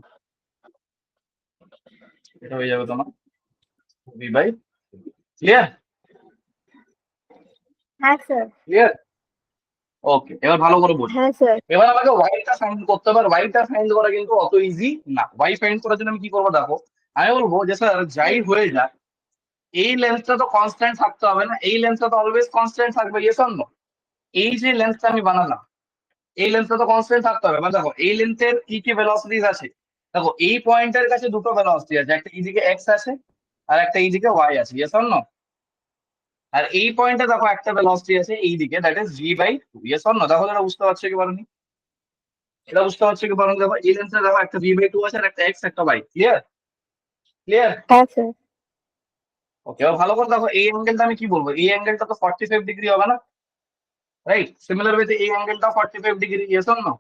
এটা হয়ে যাবে তোমার v/, ক্লিয়ার? হ্যাঁ স্যার। ক্লিয়ার? ওকে, এবার ভালো করে বোঝো। হ্যাঁ স্যার। এবার আমাকে ওয়াইটা ফাইন্ড করতে হবে, ওয়াইটা ফাইন্ড করা কিন্তু অত ইজি না। ওয়াই ফাইন্ড করার জন্য আমি কি করবো দেখো, আমি বলবো যে স্যার যাই হয়ে যাক, এই লেন্সটা তো কনস্ট্যান্ট থাকতে হবে না, এই লেন্সটা তো অলওয়েজ কনস্ট্যান্ট থাকবে, ইয়েস অর নো? এই যে লেন্সটা আমি বানালাম, এই লেন্সটা তো কনস্ট্যান্ট থাকতে হবে, মানে দেখো এই লেন্সের কি কি ভেলোসিটিস আছে, দেখো এই পয়েন্টের কাছে দুটো ভেলোসিটি আছে, একটা এইদিকে এক্স আছে আর একটা এইদিকে ওয়াই আছে, ইয়েস অর নো? আর এই পয়েন্টে দেখো একটা ভেলোসিটি আছে এইদিকে, that is v/2, yes or no? দেখো এটা বুঝতে পারছো কি পারোনি, এটা বুঝতে পারছো কি পারোনি? দেখো এই লেন্সে দেখো একটা v/2 আছে আর একটা এক্স একটা ওয়াই, ক্লিয়ার? ক্লিয়ার? হ্যাঁ স্যার। ওকে, এবার ভালো করে দেখো এই অ্যাঙ্গেলটা আমি কি বলবো, এই অ্যাঙ্গেলটা তো 45 ডিগ্রি হবে না, রাইট? সিমিলার ওয়েতে এই অ্যাঙ্গেলটা 45 ডিগ্রি, ইয়েস অর নো?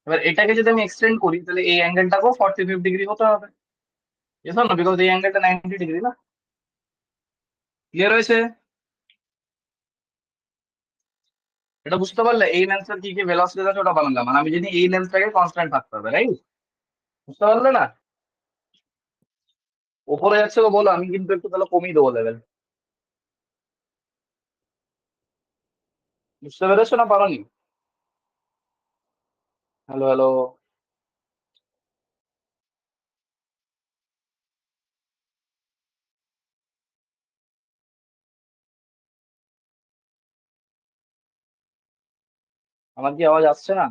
এবার এটাকে যদি আমি এক্সটেন্ড করি তাহলে এই অ্যাঙ্গেলটাকেও 45 ডিগ্রি হতে হবে, ইয়েস অর নো? বিকজ এই অ্যাঙ্গেলটা 90 ডিগ্রি না। ক্লিয়ার হয়েছে? এটা বুঝতে পারলে এই লেন্সের কি কি ভেলোসিটি আছে ওটা বানালাম, মানে আমি যদি এই লেন্সটাকে কনস্ট্যান্ট থাকতে হবে, রাইট? বুঝতে পারলে না? ওপরে যাচ্ছে তো বলো, আমি কিন্তু একটু তাহলে কমিয়ে দেবো লেভেল। বুঝতে পেরেছো না পারোনি? হ্যালো হ্যালো, আমার কি আওয়াজ আসছে না?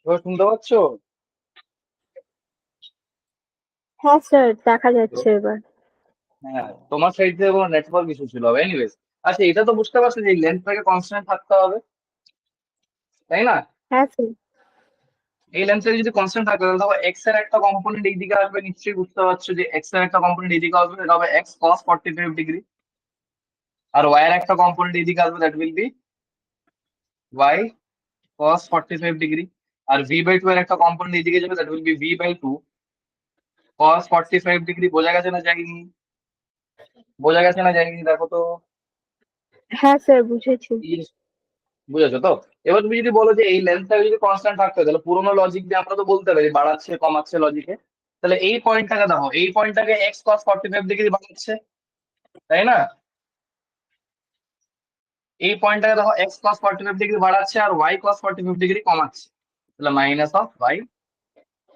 এবার শুনতে পাচ্ছ? হ্যাঁ স্যার, দেখা যাচ্ছে এবার। হ্যাঁ, তোমার সাইড থেকে কোনো নেটওয়ার্ক ইস্যু ছিল হবে, এনিওয়েজ। আচ্ছা এটা তো বুঝতে পারছো যে লেন্সটাকে কনস্ট্যান্ট থাকতে হবে, তাই না? হ্যাঁ স্যার। এই লেন্সের যদি কনস্ট্যান্ট থাকে তাহলে দেখো এক্স এর একটা কম্পোনেন্ট এইদিকে আসবে, নিশ্চয়ই বুঝতে পারছো যে এক্স এর একটা কম্পোনেন্ট এইদিকে আসবে, এটা হবে এক্স কস 45 ডিগ্রি। আর ওয়াই এর একটা কম্পোনেন্ট এদিকে আসবে, that will be y cos 45 degree. আর v/2 এর একটা কম্পোনেন্ট এদিকে যাবে, that will be v/2 cos 45 degree. বোঝা গেছে না যায়নি? বোঝা গেছে না যায়নি? দেখো তো। হ্যাঁ স্যার, বুঝেছি। বুঝেছো তো? এবার তুমি যদি বলো যে এই লেন্থটা যদি কনস্ট্যান্ট থাকতো, তাহলে পুরোনো লজিক দিয়ে আমরা তো বলতে পারি বাড়াচ্ছে কমাচ্ছে লজিকে। তাহলে এই পয়েন্টটাকে দেখো, এই পয়েন্টটাকে এক্স cos 45 ডিগ্রি বাড়াচ্ছে, তাই না? এই পয়েন্টটাকে দেখো এক্স cos 45 ডিগ্রি বাড়াচ্ছে আর ওয়াই cos 45 ডিগ্রি কমাচ্ছে, তাহলে minus of y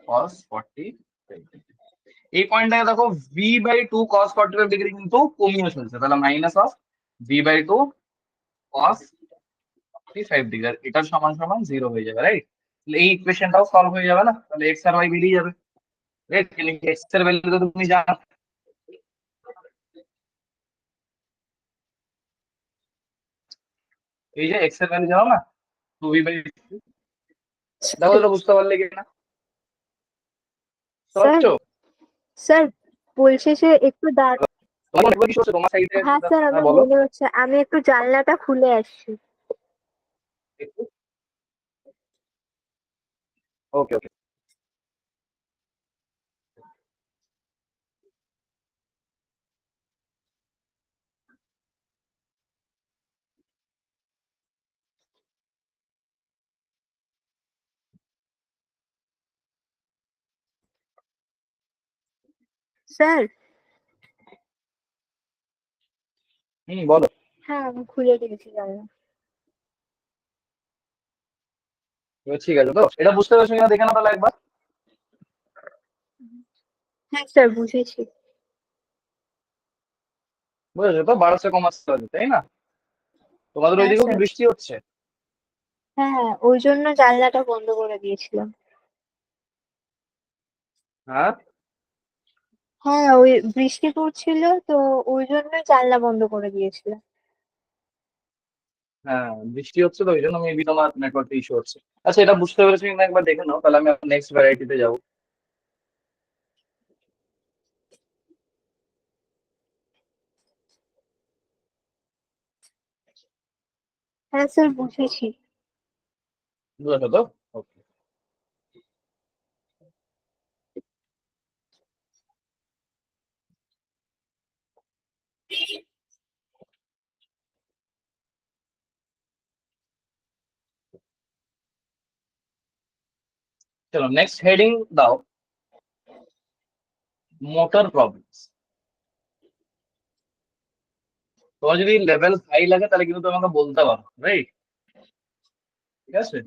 cos 45 degree. এই পয়েন্টটাকে দেখো v/2 cos 45 ডিগ্রি কিন্তু কমিয়ে চলছে, তাহলে minus of v/2 cos 45 degree. আর এটার সমান সমান 0 হয়ে যাবে, রাইট? তাহলে এই ইকুয়েশনটাও সলভ হয়ে যাবে না? তাহলে এক্স আর ওয়াই বেরিয়ে যাবে, রাইট? কিন্তু এক্স এর ভ্যালু তো তুমি জানো, এই যে এক্স এর ভ্যালু জানো না, 2v/2। দেখো এটা বুঝতে পারলে কিনা, বুঝতে স্যার, পারছো? স্যার বলছে যে একটু দাঁড়। তোমার network issue হচ্ছে তোমার সাইডে? হ্যাঁ স্যার, হ্যাঁ আমার বলো। মনে হচ্ছে আমি একটু জানলাটা খুলে আসছি। ওকে ওকে। স্যার। বলো। হ্যাঁ, আমি খুলে দিয়েছি জানলা। এবার ঠিক আছে তো? এটা বুঝতে পারছো কিনা দেখে না তাহলে একবার। হ্যাঁ স্যার, বুঝেছি। বুঝেছো তো? বাড়াচ্ছে কমাচ্ছে হবে, তাই না? তোমাদের হ্যাঁ ওইদিকেও কি স্যার। বৃষ্টি হচ্ছে? হ্যাঁ হ্যাঁ, ওই জন্য জানলাটা বন্ধ করে দিয়েছিলাম। হ্যাঁ হ্যাঁ, ওই বৃষ্টি পড়ছিল তো, ওই জন্য জানলা বন্ধ করে দিয়েছিলাম। হ্যাঁ, বৃষ্টি হচ্ছে তো ওই জন্য মেবি তোমার নেটওয়ার্ক ইস্যু হচ্ছে। আচ্ছা, এটা বুঝতে পেরেছো কিনা একবার দেখে নাও, তাহলে আমি নেক্সট ভ্যারাইটিতে যাবো। হ্যাঁ স্যার, বুঝেছি। বুঝেছো তো? ওকে। চলো নেক্সট হেডিং দাও, মোটর প্রবলেমস। তোমার যদি লেভেল হাই লাগে তাহলে কিন্তু তুমি আমাকে বলতে পারো, রাইট? ঠিক আছে,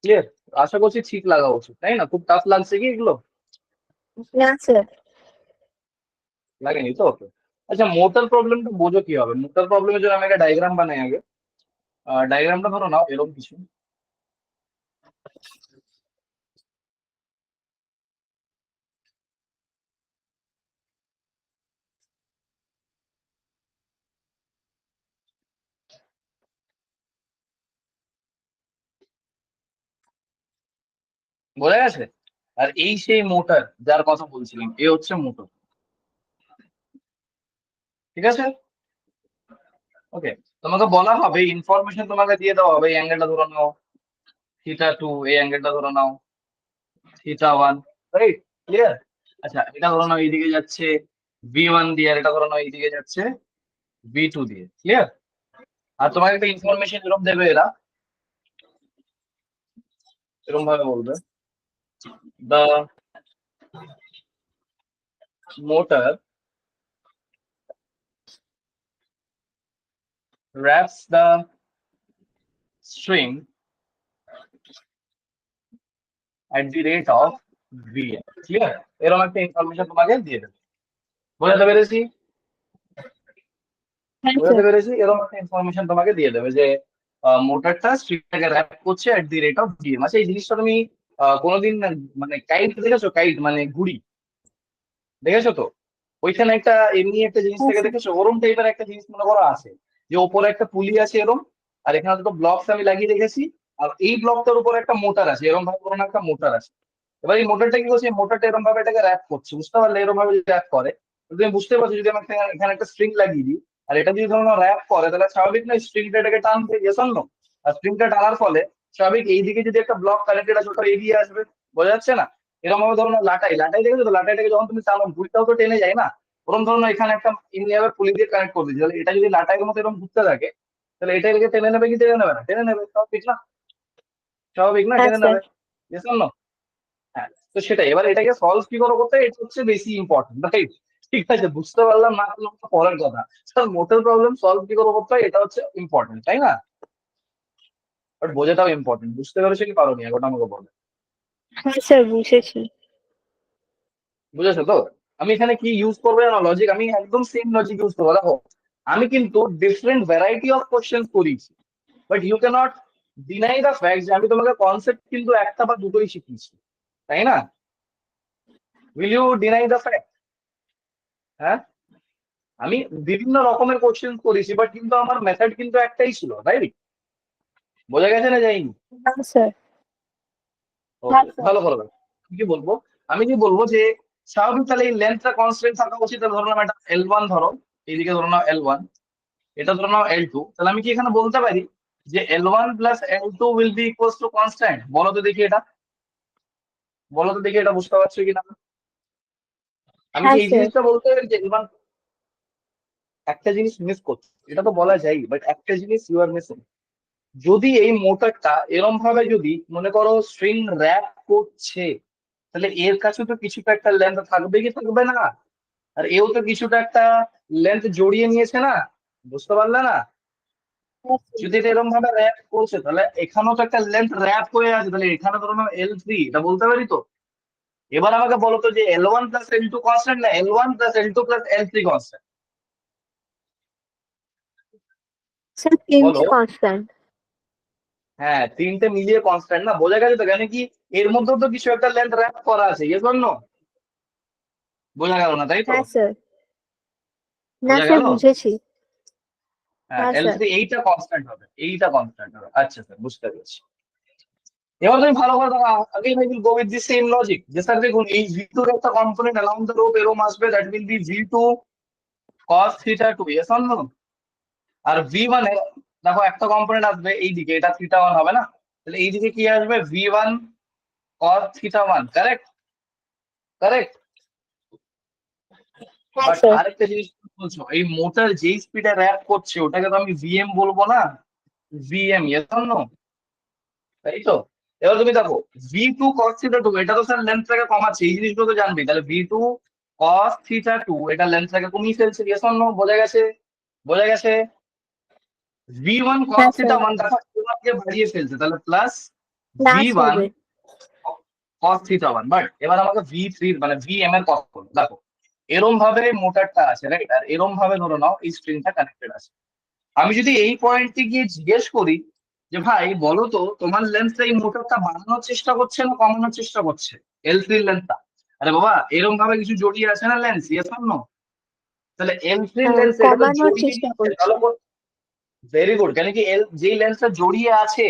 ক্লিয়ার? আশা করছি ঠিক লাগা উচিত, তাই না? খুব টাফ লাগছে কি এগুলো? না স্যার। লাগেনি তো? ওকে। আচ্ছা, মোটর প্রবলেমটা বোঝো কি হবে? মোটর প্রবলেমের জন্য আমি একটা ডায়াগ্রাম বানাই আগে। ডায়াগ্রামটা ধরো নাও এরকম কিছু। বোঝা গেছে? আর এই সেই মোটর যার কথা বলছিলাম, এ হচ্ছে মোটর। ঠিক আছে, ওকে। তোমাকে বলা হবে, ইনফরমেশন তোমাকে দিয়ে দেওয়া হবে, এই অ্যাঙ্গেলটা ধরে নাও θ2, এই অ্যাঙ্গেলটা ধরে নাও θ1, রাইট? ক্লিয়ার? আচ্ছা, এটা ধরে নাও এইদিকে যাচ্ছে v1 দিয়ে, আর এটা ধরে নাও এইদিকে যাচ্ছে v2 দিয়ে। ক্লিয়ার? আর তোমাকে একটা ইনফরমেশন এরকম দেবে এরা, এরকম ভাবে বলবে, the motor wraps the string at the rate of vn। Clear? এরকম একটা ইনফরমেশন তোমাকে দিয়ে দেবে। বোঝাতে পেরেছি? হ্যাঁ বোঝাতে স্যার। পেরেছি? এরকম একটা ইনফরমেশন তোমাকে দিয়ে দেবে যে মোটরটা স্ট্রিংটাকে র্যাপ করছে এট দি রেট অফ ভিএম। আচ্ছা, এই জিনিসটা তুমি কোনোদিন মানে কাইট দেখেছো? কাইট মানে ঘুড়ি, দেখেছো তো? ওইখানে একটা এমনি একটা জিনিস হ্যাঁ থেকে স্যার। দেখেছো, ওরম টাইপের একটা জিনিস মনে করো আছে, যে ওপরে একটা পুলি আছে এরম, আর এখানে দুটো ব্লকস আমি লাগিয়ে রেখেছি, আর এই ব্লকটার উপর একটা মোটর আছে, এরকম ভাবে কোনো একটা মোটর আছে। এবার এই মোটরটা কি করছে? এই মোটরটা এরকম ভাবে এটাকে র্যাপ করছে, বুঝতে পারলে? এরকম ভাবে র্যাপ করে, তুমি বুঝতে পারছো যদি আমি এখানে একটা স্ট্রিং লাগিয়ে দিই আর এটা যদি ধরো র্যাপ করে তাহলে স্বাভাবিক না স্ট্রিংটা এটাকে টানবে ইয়েস অর নো? আর স্ট্রিংটা টানার ফলে স্বাভাবিক এইদিকে যদি একটা ব্লক কানেক্টেড আছে ওটা এগিয়ে আসবে, বোঝা যাচ্ছে না? এরকম ভাবে ধরো লাটাই লাটাই দেখেছো তো, লাটাইটাকে যখন তুমি চালো ভুলটাও তো টেনে যায় না, ওরকম ধরো এখানে একটা ইনলিয়ার পুলি দিয়ে কানেক্ট করে দিচ্ছি, তাহলে এটা যদি লাটাইয়ের মতো এরকম ঘুরতে থাকে তাহলে এটা এটাকে টেনে নেবে কি টেনে নেবে না? টেনে নেবে, স্বাভাবিক না? স্বাভাবিক না, হ্যাঁ টেনে স্যার। নেবে, ইয়েস অর নো? হ্যাঁ, তো সেটাই, এবার এটাকে সলভ কি করে করতে হয়, এটা হচ্ছে বেশি ইম্পর্টেন্ট, রাইট? ঠিক আছে, বুঝতে পারলাম না কোনো পরের কথা, স্যার মোটের প্রবলেম সলভ কি করে করতে হয় এটা হচ্ছে ইম্পর্টেন্ট, তাই না? বাট বোঝাটাও ইম্পর্টেন্ট, বুঝতে পেরেছো কি পারোনি ওটা আমাকে বলো। হ্যাঁ স্যার বুঝেছি। বুঝেছো তো? আমি এখানে কি ইউজ করবো জানো লজিক, আমি একদম সেম লজিক ইউজ করবো, দেখো আমি কিন্তু ডিফারেন্ট ভ্যারাইটি অফ কোশ্চেন করিয়েছি, but you cannot deny the fact যে আমি তোমাকে কনসেপ্ট কিন্তু একটা বা দুটোই শিখিয়েছি, তাই না? Will you deny the fact? হ্যাঁ, আমি বিভিন্ন রকমের কোশ্চেন করেছি বাট কিন্তু আমার মেথড কিন্তু একটাই ছিল, রাইট? বোঝা গেছে না যায়নি? হ্যাঁ স্যার। হ্যাঁ ওকে, স্যার। ভালো ভালো। আমি কি বলবো, আমি কি বলবো যে স্বাভাবিক তাহলে এই লেন্থটা কনস্ট্যান্ট থাকা উচিত, তাহলে ধরলাম এটা L1 ধরো, এইদিকে ধরো নাও L1, এটা ধরো নাও L2, তাহলে আমি কি এখানে বলতে পারি যে L1 plus L2 will be equals to constant? বলো তো দেখি এটা, বলো তো দেখি এটা বুঝতে পারছো কিনা? আমি কি হ্যাঁ এই স্যার। জিনিসটা বলতে পারি যে L1, একটা জিনিস মিস করছে, এটা তো বলা যায় বাট একটা জিনিস ইউ আর মিসিং, যদি এই মোটরটা এরম ভাবে যদি মনে করো স্ট্রিং র্যাপ করছে তাহলে এর কাছে তো কিছুটা একটা লেন্থ থাকবে কি থাকবে না? আর এও তো কিছুটা একটা লেন্থ জড়িয়ে নিয়েছে না, বুঝতে পারলে না? হ্যাঁ স্যার। যদি এটা এরকম ভাবে র্যাপ করছে তাহলে এখানেও তো একটা লেন্থ র্যাপ হয়ে আছে, তাহলে এখানে ধরো না L3, এটা বলতে পারি তো? এবার আমাকে বলো তো যে L1 প্লাস L2 কনস্ট্যান্ট না L1 plus L2 plus L3 constant? Sir তিনটে বলো। কনস্ট্যান্ট। হ্যাঁ, তিনটে মিলিয়ে কনস্ট্যান্ট না, বোঝা গেছে তো, কেন কি এর মধ্যেও তো কিছু একটা লেন্থ র্যাপ করা আছে, ইয়েস অর নো? বোঝা গেল না, তাই তো? হ্যাঁ স্যার। না বোঝা স্যার গেল? বুঝেছি। হ্যাঁ, হ্যাঁ স্যার। L3 এইটা কনস্ট্যান্ট হবে, এইটা কনস্ট্যান্ট হবে, আচ্ছা স্যার বুঝতে পেরেছি। এবার তুমি ভালো করে দেখো, আগেই will go with the same logic যে স্যার দেখুন এই V2 এর একটা কম্পোনেন্ট অ্যারাউন্ড দ্য রোপ এরম আসবে, that will be V2 cos θ2, yes or no? আর V1 এ দেখো একটা কম্পোনেন্ট আসবে এইদিকে, এটা θ1 হবে না, তাহলে এইদিকে কি আসবে V1 cos θ1, কারেক্ট? কারেক্ট। হ্যাঁ বাট স্যার। আরেকটা জিনিস বলছো, এই মোটর যেই স্পিডে র্যাপ করছে ওটাকে তো আমি VM বলবো না, VM, ইয়েস অর নো? তাই তো? এবার তুমি দেখো V2 cos θ2, এটা তো স্যার লেন্থটাকে কমাচ্ছে, এই জিনিসগুলো তো জানবে, তাহলে V2 cos θ2 এটা লেন্থটাকে কমিয়ে ফেলছে, ইয়েস অর নো? বোঝা গেছে? বোঝা গেছে? V1 cos হ্যাঁ স্যার। θ1 দেখো এগুলোকে বাড়িয়ে ফেলছে, তাহলে প্লাস প্লাস V1 হবে। cos θ1, বাট এবার আমাকে V3 মানে VM এর কথা বলো, দেখো এরম ভাবে মোটরটা আছে, রাইট? আর এরম ভাবে ধরো নাও এই স্ট্রিংটা কানেক্টেড আছে, আমি যদি এই পয়েন্টে গিয়ে জিজ্ঞেস করি যে ভাই বলো তো তোমার লেন্থটা এই মোটরটা বাড়ানোর চেষ্টা করছে না কমানোর চেষ্টা করছে, L3 লেন্থটা? আরে বাবা এরকম ভাবে কিছু জড়িয়ে আছে না লেন্স, ইয়েস অর নো? তাহলে L3 লেন্স এটা তো কমানোর জড়িয়ে চেষ্টা নিচ্ছে, করছি। তাহলে ভেরি গুড, কেন কি যেই লেন্সটা জড়িয়ে আছে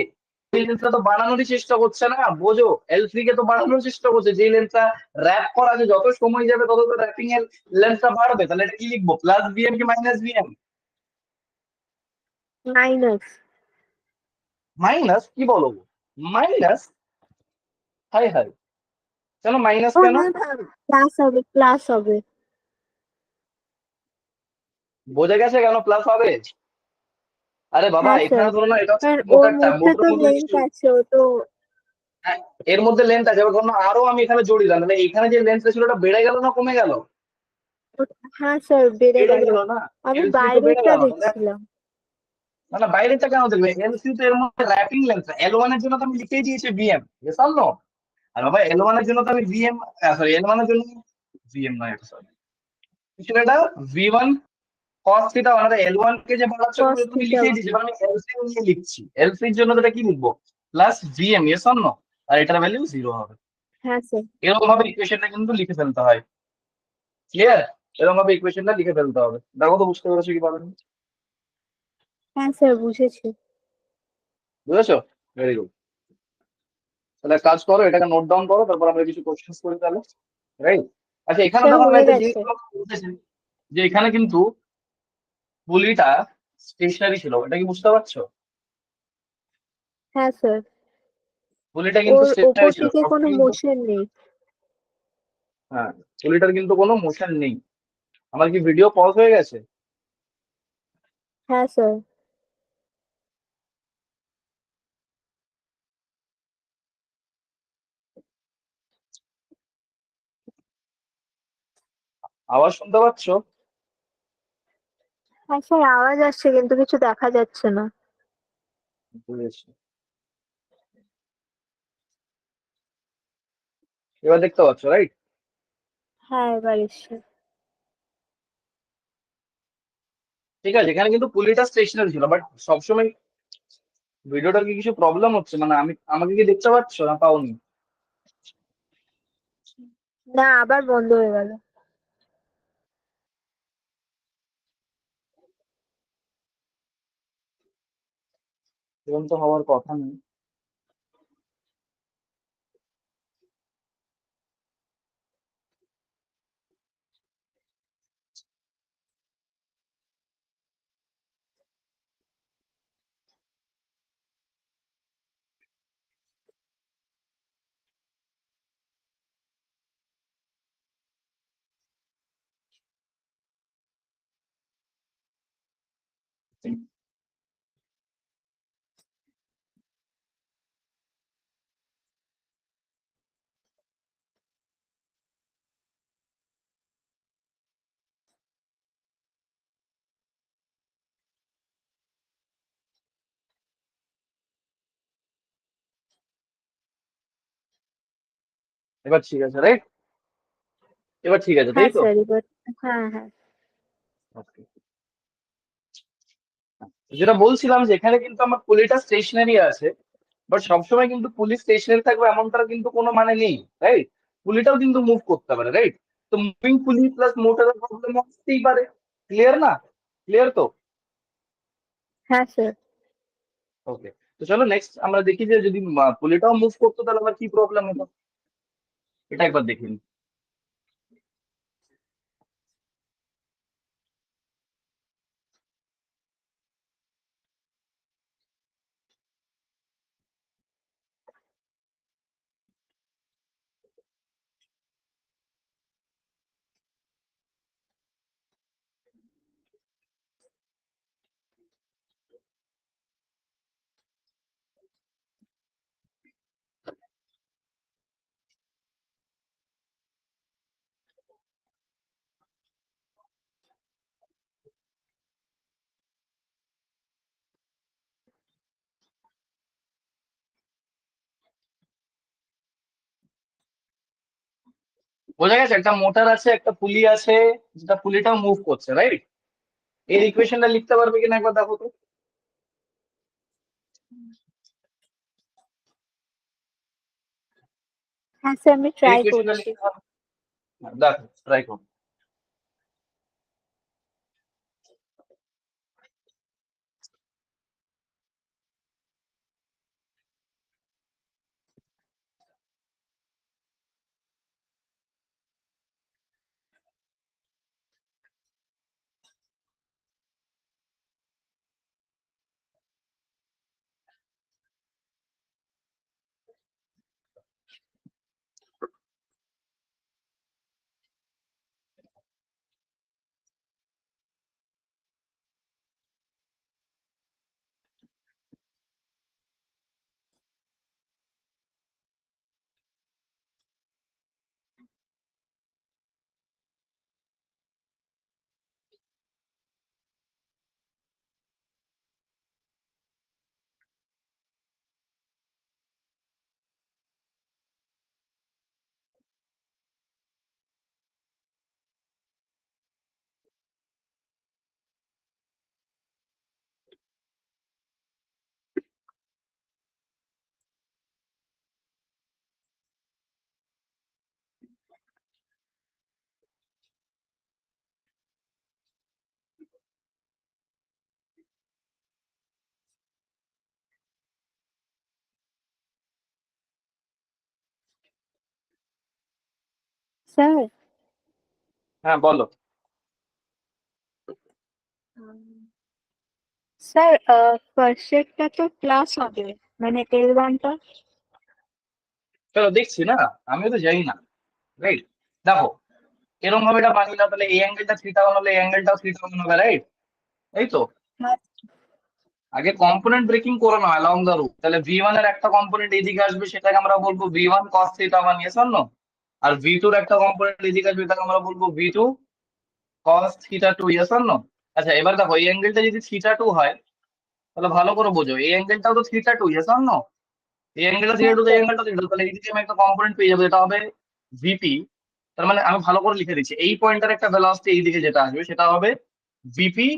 সেই লেন্সটা তো বাড়ানোরই চেষ্টা করছে না, বোঝো? L3 কে তো বাড়ানোর চেষ্টা করছে, যেই লেন্সটা র্যাপ করা আছে, যত সময় যাবে তত তো র্যাপিং এর লেন্সটা বাড়বে, তাহলে এটা কি লিখবো, প্লাস VM কি মাইনাস VM? মাইনাস। মাইনাস? কি বলো, মাইনাস? হাই হাই, কেন মাইনাস ও কেন? না না, প্লাস হবে, প্লাস হবে। বোঝা গেছে কেন প্লাস হবে? আরে বাবা হ্যাঁ এখানে স্যার। ধরো না এটা হচ্ছে কারণ ওর মোটরটা, মধ্যে তো মোটরের মধ্যে লেন্থ কিছু, আছে, ও তো। হ্যাঁ, এর মধ্যে লেন্থ আছে, এবার ধরো না আরো আমি এখানে জড়িয়ে দিলাম, তাহলে এখানে যে লেন্থটা ছিল ওটা বেড়ে গেল না কমে গেল? হ্যাঁ স্যার বেড়ে বেড়ে গেল। গেল না? আমি L3 তো বেড়ে বাইরেটা গেল, তাহলে দেখছিলাম। না না বাইরেটা কেন দেখবে, L3 তো এর মধ্যে র্যাপিং লেন্থ, L1 এর জন্য তো আমি লিখেই দিয়েছি VM, ইয়েস অর নো? আর বাবা L1 এর জন্য তো আমি VM, সরি L1 এর জন্য VM নয়, সরি কিছু এটা V1 cos θ1, আর L1 কে যে বাড়াচ্ছ কস তুমি থিটা। লিখেই দিয়েছো, এবার আমি L3 নিয়ে লিখছি, L3 এর জন্য তো এটা কি লিখবো, plus VM, yes or no? আর এটার ভ্যালু 0 হবে, হ্যাঁ স্যার। এরকম ভাবে ইকুয়েশনটা কিন্তু লিখে ফেলতে হয়, ক্লিয়ার? এরকম ভাবে ইকুয়েশনটা লিখে ফেলতে হবে, দেখো তো বুঝতে পেরেছো কি পারেন? হ্যাঁ স্যার বুঝেছি। বুঝেছো? Very good. তাহলে এক কাজ করো, এটাকে নোট ডাউন করো, তারপর আমরা কিছু কোশ্চেন করি তাহলে, রাইট? আচ্ছা এখানে স্যার দেখো আমি হয়ে একটা জিনিস গেছে। তোমাকে বলতেছি, যে এখানে কিন্তু পুলিটা স্টেশনারি ছিল, এটা কি বুঝতে পারছো? হ্যাঁ স্যার, পুলিটা কিন্তু ওর ওপর স্টেশনারি ছিল, থেকে কোনো সবসময় কিন্তু। মোশন নেই। হ্যাঁ, পুলিটার কিন্তু কোনো মোশন নেই। আমার কি ভিডিও পজ হয়ে গেছে? হ্যাঁ স্যার। আওয়াজ শুনতে পাচ্ছ? হ্যাঁ স্যার, আওয়াজ আসছে কিন্তু কিছু দেখা যাচ্ছে না। বুঝেছি। এবার দেখতে পাচ্ছ, রাইট? হ্যাঁ এবার এসছে। ঠিক আছে, এখানে কিন্তু পুলিটা স্টেশনারি ছিল, বাট সবসময় ভিডিওটার কি কিছু প্রবলেম হচ্ছে? মানে আমাকে কি দেখতে পাচ্ছ না পাওনি? না, আবার বন্ধ হয়ে গেল। এরকম তো হওয়ার কথা নেই। এবার ঠিক আছে, রাইট? এবার ঠিক আছে, তাই হ্যাঁ তো? স্যার এবার। হ্যাঁ হ্যাঁ। Okay. যেটা বলছিলাম যে এখানে কিন্তু আমার পুলিটা স্টেশনারি আছে, বাট সবসময় কিন্তু পুলিশ স্টেশনারি থাকবে এমনটার কিন্তু কোনো মানে নেই, রাইট? পুলিটাও কিন্তু মুভ করতে পারে, রাইট? তো মুভিং পুলি প্লাস মোটরের প্রবলেম হতেই পারে। ক্লিয়ার না? ক্লিয়ার তো? হ্যাঁ স্যার। ওকে। তো চলো নেক্সট আমরা দেখি যে যদি পুলিটাও মুভ করতো তাহলে আবার কি প্রবলেম হতো, এটা একবার দেখি নিই। বোঝা গেছে, একটা মোটর আছে, একটা পুলি আছে, যেটা পুলিটাও মুভ করছে, রাইট? এর ইকুয়েশনটা লিখতে পারবে কিনা একবার দেখো তো। হ্যাঁ স্যার, আমি এর ট্রাই ইকুয়েশনটা করছি। লিখতে পারবে? হ্যাঁ, দেখো, ট্রাই করো। স্যার, হ্যাঁ, বলো। স্যার ফার্স্টেরটা তো প্লাস হবে, মানে L1টা। চলো দেখছি না, আমিও তো জানি না, রাইট? দেখো, এরকম ভাবে এটা বানিয়ে নাও, তাহলে এই অ্যাঙ্গেলটা থিটা ওয়ান হলে এই অ্যাঙ্গেলটাও থিটা ওয়ান হবে, রাইট? এই তো আগে কম্পোনেন্ট ব্রেকিং করে নাও অ্যালং দ্য রুট, তাহলে ভি ওয়ান এর একটা কম্পোনেন্ট এইদিকে আসবে, সেটাকে আমরা বলবো V one cos theta one, yes or no? আর ভি টুর একটা কম্পোনেন্ট এইদিকে আসবে, এটাকে আমরা বলবো V two cos theta two, yes or no? আচ্ছা এবার দেখো, এই অ্যাঙ্গেলটা যদি থিটা টু হয়, তাহলে ভালো করে বোঝো, এই অ্যাঙ্গেলটাও তো theta two, yes or no? এই অ্যাঙ্গেলটা থিটা হ্যাঁ টু, এই স্যার। অ্যাঙ্গেলটা থিটা টু, তাহলে এইদিকে আমি একটা কম্পোনেন্ট পেয়ে যাবো, এটা হবে ভিপি। তার মানে আমি ভালো করে লিখে দিচ্ছি, এই পয়েন্টের একটা ভেলোসিটি এইদিকে যেটা আসবে সেটা হবে VP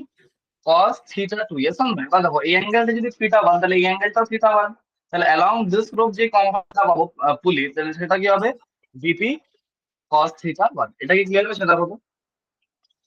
cos theta two, yes or no? এবার দেখো, এই অ্যাঙ্গেলটা যদি থিটা ওয়ান, তাহলে এই অ্যাঙ্গেলটাও থিটা ওয়ান, তাহলে অ্যালং দিস গ্রুপ যে কম্পোনেন্টটা পাবো পুলি, তাহলে সেটা কি হবে ভিপি cos থিটা ওয়ান। এটা কি ক্লিয়ার হয়েছে? দেখো তো,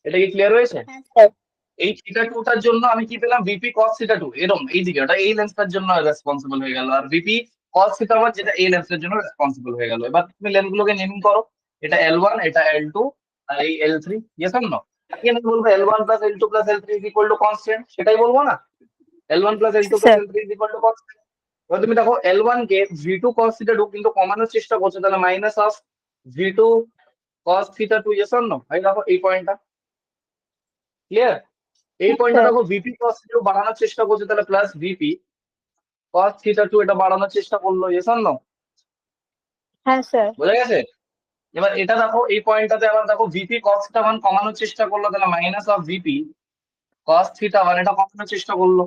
এটা কি ক্লিয়ার হয়েছে? হ্যাঁ স্যার। এই থিটা টুটার জন্য আমি কি পেলাম, ভিপি cos থিটা টু, এরকম এইদিকে ওটা এই লেন্সটার জন্য রেসপন্সিবল হয়ে গেল, আর ভিপি cos থিটা ওয়ান যেটা এই লেন্সের জন্য রেসপন্সিবল হয়ে গেল। এবার তুমি লেন্স গুলোকে নেমিং করো, এটা এল ওয়ান, এটা এল টু, আর এই L three, yes or no? আগে আমি বলবো L one plus L two plus L three is equal to constant, সেটাই বলবো না? L one plus L two plus sir. L three is equal to constant. এবার তুমি দেখো, এল ওয়ান কে v two cos theta two কিন্তু কমানোর চেষ্টা করছে, তাহলে minus of v two cos theta two, yes or no? এই দেখো এই পয়েন্টটা ক্লিয়ার? এই হ্যাঁ পয়েন্টটা স্যার। দেখো, ভিপি cos থিটা টু বাড়ানোর চেষ্টা করছে, তাহলে plus VP cos theta two এটা বাড়ানোর চেষ্টা করলো, ইয়েস অর নো? হ্যাঁ স্যার। বোঝা গেছে? এবার এটা দেখো, এই পয়েন্টটাতে আবার দেখো ভিপি cos থিটা ওয়ান কমানোর চেষ্টা করলো, তাহলে minus of VP cos theta one এটা কমানোর চেষ্টা করলো।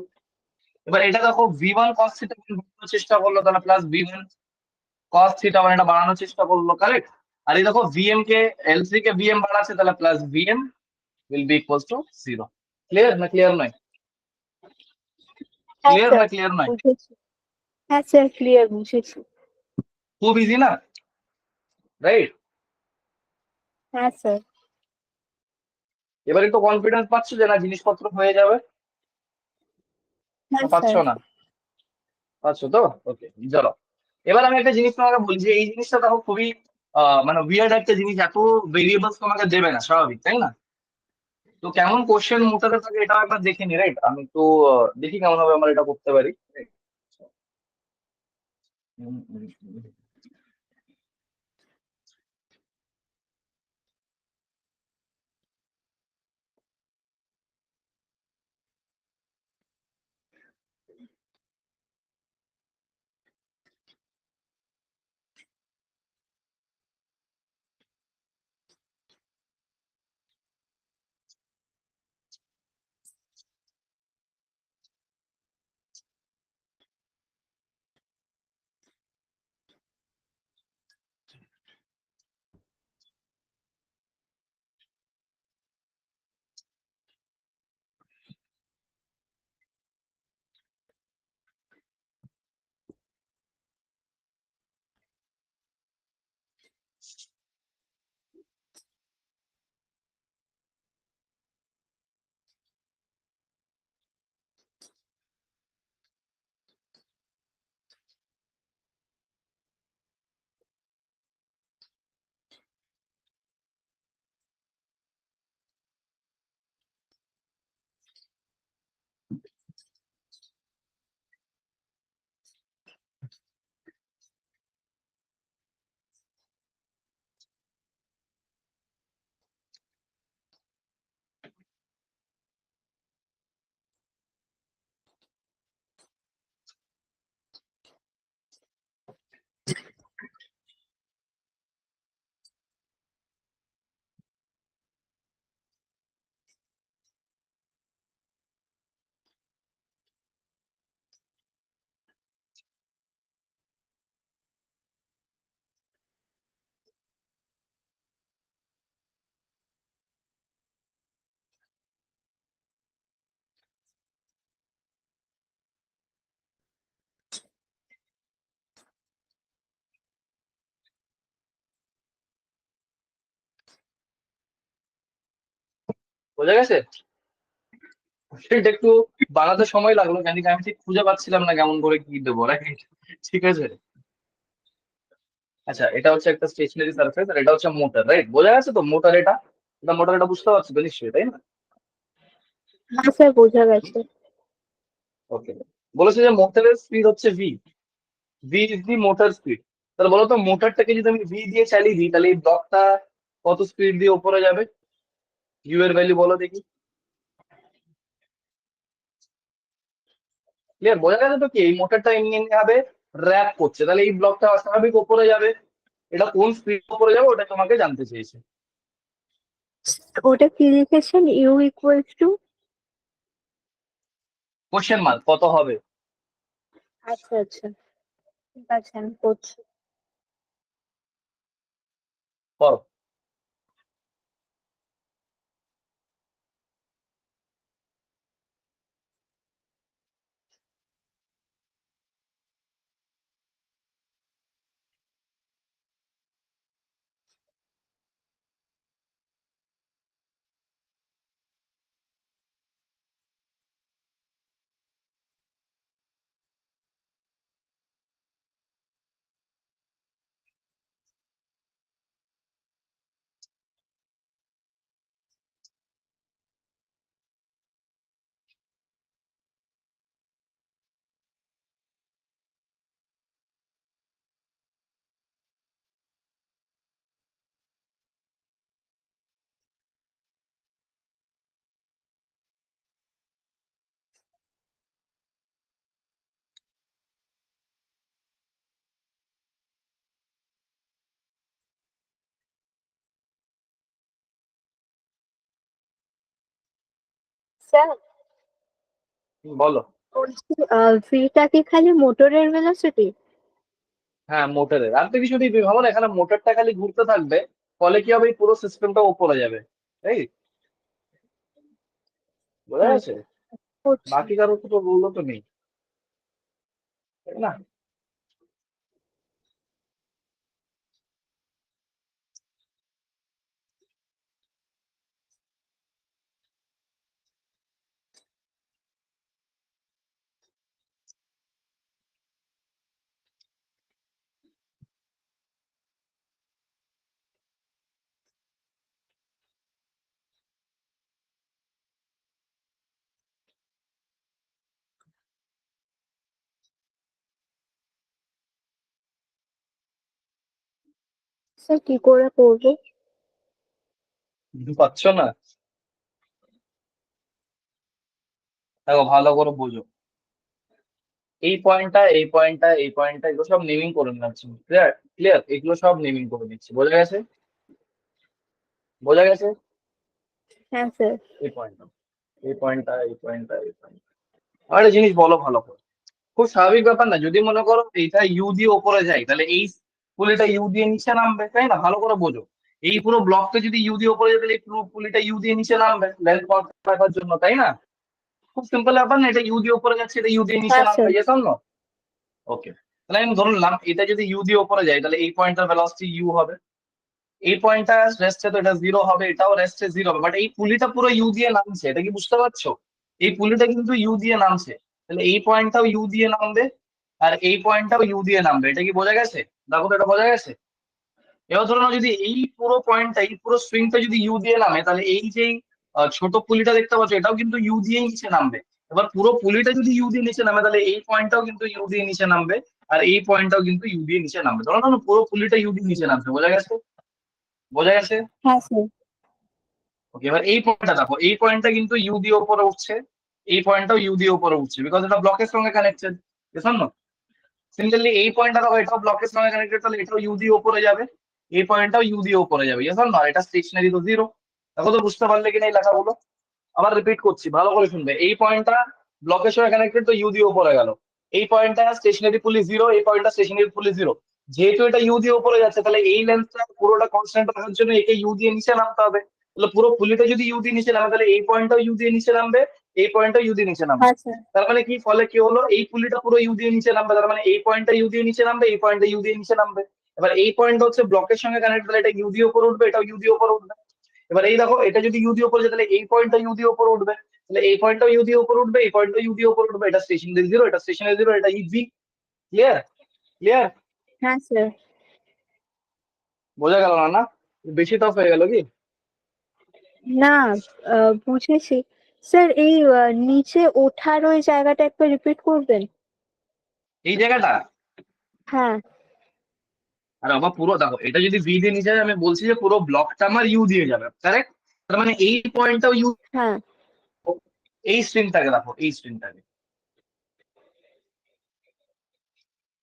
এবার এটা দেখো, V one cos theta one বাড়ানোর চেষ্টা করলো, তাহলে plus V one cos theta one এটা বাড়ানোর চেষ্টা করলো, কারেক্ট? আর এই দেখো, ভিএম কে এল থ্রি কে ভিএম বাড়াচ্ছে, তাহলে plus VM will be equals to zero. Clear না ক্লিয়ার নয়? হ্যাঁ ক্লিয়ার না স্যার, ক্লিয়ার নয়? বুঝেছি। হ্যাঁ স্যার, ক্লিয়ার, বুঝেছি। খুব ইজি না, রাইট? হ্যাঁ স্যার। এবার একটু কনফিডেন্স পাচ্ছ যে না জিনিসপত্র হয়ে যাবে? হ্যাঁ পাচ্ছ স্যার। না? পাচ্ছ তো? ওকে, চলো। এবার আমি একটা জিনিস তোমাকে বলি, যে এই জিনিসটা দেখো খুবই মানে উইয়ার্ড একটা জিনিস, এত ভেরিয়েবলস তোমাকে দেবে না, স্বাভাবিক তাই না? তো কেমন কোশ্চেন মোটাতে থাকে এটাও একবার দেখে নি, রাইট? আমি একটু দেখি কেমন ভাবে আমরা এটা করতে পারি, right? হুম, হুম, হুম। বোঝা গেছে? সেটা একটু বানাতে সময় লাগলো, কেন কি আমি ঠিক খুঁজে পাচ্ছিলাম না কেমন করে কি দেবো, রাইট? ঠিক আছে। আচ্ছা, এটা হচ্ছে একটা স্টেশনারি সারফেস, আর এটা হচ্ছে মোটর, রাইট? বোঝা গেছে তো? মোটর এটা, এটা মোটর, এটা বুঝতে পারছো তো নিশ্চয়ই, তাই না? হ্যাঁ স্যার, বোঝা গেছে। ওকে, বলেছে যে মোটরের স্পিড হচ্ছে V, V is the motor speed. তাহলে বলো তো মোটরটাকে যদি আমি ভি দিয়ে চালিয়ে দিই তাহলে এই ব্লকটা কত স্পিড দিয়ে উপরে যাবে? ইউ এর ভ্যালু বলো দেখি। ক্লিয়ার, বোঝা গেছে তো কি এই মোটরটা এমনি এমনি ভাবে র্যাপ করছে, তাহলে এই ব্লকটা অস্বাভাবিক উপরে যাবে। এটা কোন স্পিড উপরে যাবে ওটা তোমাকে জানতে চেয়েছে। ওটা কি লিখেছেন, u equals to? Question mark কত হবে? আচ্ছা আচ্ছা, ঠিক আছে আমি করছি। করো। স্যার বলো। বলছি, ভিটা কি খালি মোটরের ভেলোসিটি? হ্যাঁ মোটরের, আর তো কিছু নেই, তুমি ভাবো না এখানে মোটরটা খালি ঘুরতে থাকবে, ফলে কি হবে এই পুরো সিস্টেমটা উপরে যাবে। তাই, বোঝা হ্যাঁ গেছে? স্যার, করছি। বাকি কারোর তো রুলও তো নেই, তাই না? স্যার কি করে করবো? বুঝতে পারছো না? দেখো ভালো করে বোঝো, এই পয়েন্টটা এই পয়েন্টটা এই পয়েন্টটা এগুলো সব নেমিং করে নিচ্ছি। ক্লিয়ার, ক্লিয়ার, এগুলো সব নেমিং করে দিচ্ছি, বোঝা গেছে? বোঝা গেছে? হ্যাঁ স্যার। এই পয়েন্টটা এই পয়েন্টটা এই পয়েন্টটা এই পয়েন্ট, আর একটা জিনিস বলো ভালো করে, খুব স্বাভাবিক ব্যাপার না? যদি মনে করো এইটা ইউ দিয়ে উপরে যায় তাহলে এই পুলিটা ইউ দিয়ে নিচে নামবে, তাই না? ভালো করে বোঝো, এই পুরো ব্লকটা যদি ইউ দিয়ে উপরে যায় তাহলে এই পুরো পুলিটা ইউ দিয়ে নিচে নামবে লেন্থ কনস্ট্যান্ট রাখার জন্য, তাই না? খুব সিম্পল ব্যাপার না? এটা ইউ দিয়ে উপরে যাচ্ছে, এটা ইউ দিয়ে নিচে হ্যাঁ নামবে, sir. Yes or no? Okay, তাহলে আমি ধরে নিলাম এটা যদি ইউ দিয়ে উপরে যায় তাহলে এই পয়েন্টটার ভেলোসিটি ইউ হবে, এই পয়েন্টটা রেস্টে তো এটা জিরো হবে, এটাও রেস্টে জিরো হবে, বাট এই পুলিটা পুরো ইউ দিয়ে নামছে, এটা কি বুঝতে পারছো? এই পুলিটা কিন্তু ইউ দিয়ে নামছে, তাহলে এই পয়েন্টটাও ইউ দিয়ে নামবে, আর এই পয়েন্টটাও ইউ দিয়ে নামবে, এটা কি বোঝা গেছে? দেখো তো এটা বোঝা গেছে? এবার ধরো না যদি এই পুরো পয়েন্টটা এই পুরো সুইংটা যদি ইউ দিয়ে নামে তাহলে এই যে ছোট পুলিটা দেখতে পাচ্ছ এটাও কিন্তু ইউ দিয়েই নিচে নামবে। এবার পুরো পুলিটা যদি ইউ দিয়ে নিচে নামে তাহলে এই পয়েন্টটাও কিন্তু ইউ দিয়ে নিচে নামবে, আর এই পয়েন্টটাও কিন্তু ইউ দিয়ে নিচে নামবে। ধরো না পুরো পুলিটা ইউ দিয়ে নিচে নামছে, বোঝা গেছে? বোঝা গেছে? হ্যাঁ স্যার। ওকে, এবার এই পয়েন্টটা দেখো, এই পয়েন্টটা কিন্তু ইউ দিয়ে উপরে উঠছে, এই পয়েন্টটাও ইউ দিয়ে উপরে উঠছে, বিকজ এটা ব্লকের সঙ্গে কানেক্টেড, বুঝছো না? সিমিলারলি এই পয়েন্টটা দেখো, এটাও ব্লকের সঙ্গে কানেক্টেড, তাহলে এটাও ইউ দিয়ে উপরে যাবে, এই পয়েন্টটাও ইউ দিয়ে উপরে যাবে, ইয়েস না? এটা স্টেশনারি তো জিরো। দেখো তো বুঝতে পারলে কিনা এই লেখাগুলো? আবার রিপিট করছি, ভালো করে শুনবে, এই পয়েন্টটা ব্লকের সঙ্গে কানেক্টেড তো ইউ দিয়ে উপরে গেল, এই পয়েন্টটা স্টেশনারি পুলি জিরো, এই পয়েন্টটা স্টেশনারি পুলি জিরো। যেহেতু এটা ইউ দিয়ে উপরে যাচ্ছে তাহলে এই লেন্থটা পুরোটা কনস্ট্যান্ট রাখার জন্য একে ইউ দিয়ে নিচে নামতে হবে, তাহলে পুরো পুলিটা যদি ইউ দিয়ে নিচে নামে তাহলে এই পয়েন্টটাও ইউ দিয়ে নিচে নামবে, এই পয়েন্টটাও ইউ দিয়ে নিচে নামবে। হ্যাঁ স্যার। তার মানে কি, ফলে কি হলো, এই পুলিটা পুরো ইউ দিয়ে নিচে নামবে, তার মানে এই পয়েন্টটা ইউ দিয়ে নিচে নামবে, এই পয়েন্টটা ইউ দিয়ে নিচে নামবে। এবার এই পয়েন্টটা হচ্ছে ব্লকের সঙ্গে কানেক্ট, তাহলে এটা ইউ দিয়ে উপরে উঠবে, এটাও ইউ দিয়ে উপরে উঠবে। এবার এই দেখো এটা যদি ইউ দিয়ে উপরে যায় তাহলে এই পয়েন্টটা ইউ দিয়ে উপরে উঠবে, তাহলে এই পয়েন্টটাও ইউ দিয়ে উপরে উঠবে, এই পয়েন্টটাও ইউ দিয়ে উপরে উঠবে, এটা স্টেশনারি জিরো, এটা স্টেশনারি জিরো, এটা ইজি। ক্লিয়ার, ক্লিয়ার, হ্যাঁ স্যার। বোঝা গেল না? না বেশি টাফ হয়ে গেল কি? না, বুঝেছি, স্যার এই নিচে ওঠার ওই জায়গাটা একবার রিপিট করবেন? এই জায়গাটা, হ্যাঁ আর আবার পুরো দেখো, এটা যদি ভি দিয়ে নিচে যায়, আমি বলছি যে পুরো ব্লকটা আমার ইউ দিয়ে যাবে, কারেক্ট? তার মানে এই পয়েন্টটাও ইউ, হ্যাঁ এই স্ট্রিংটাকে দেখো, এই স্ট্রিংটাকে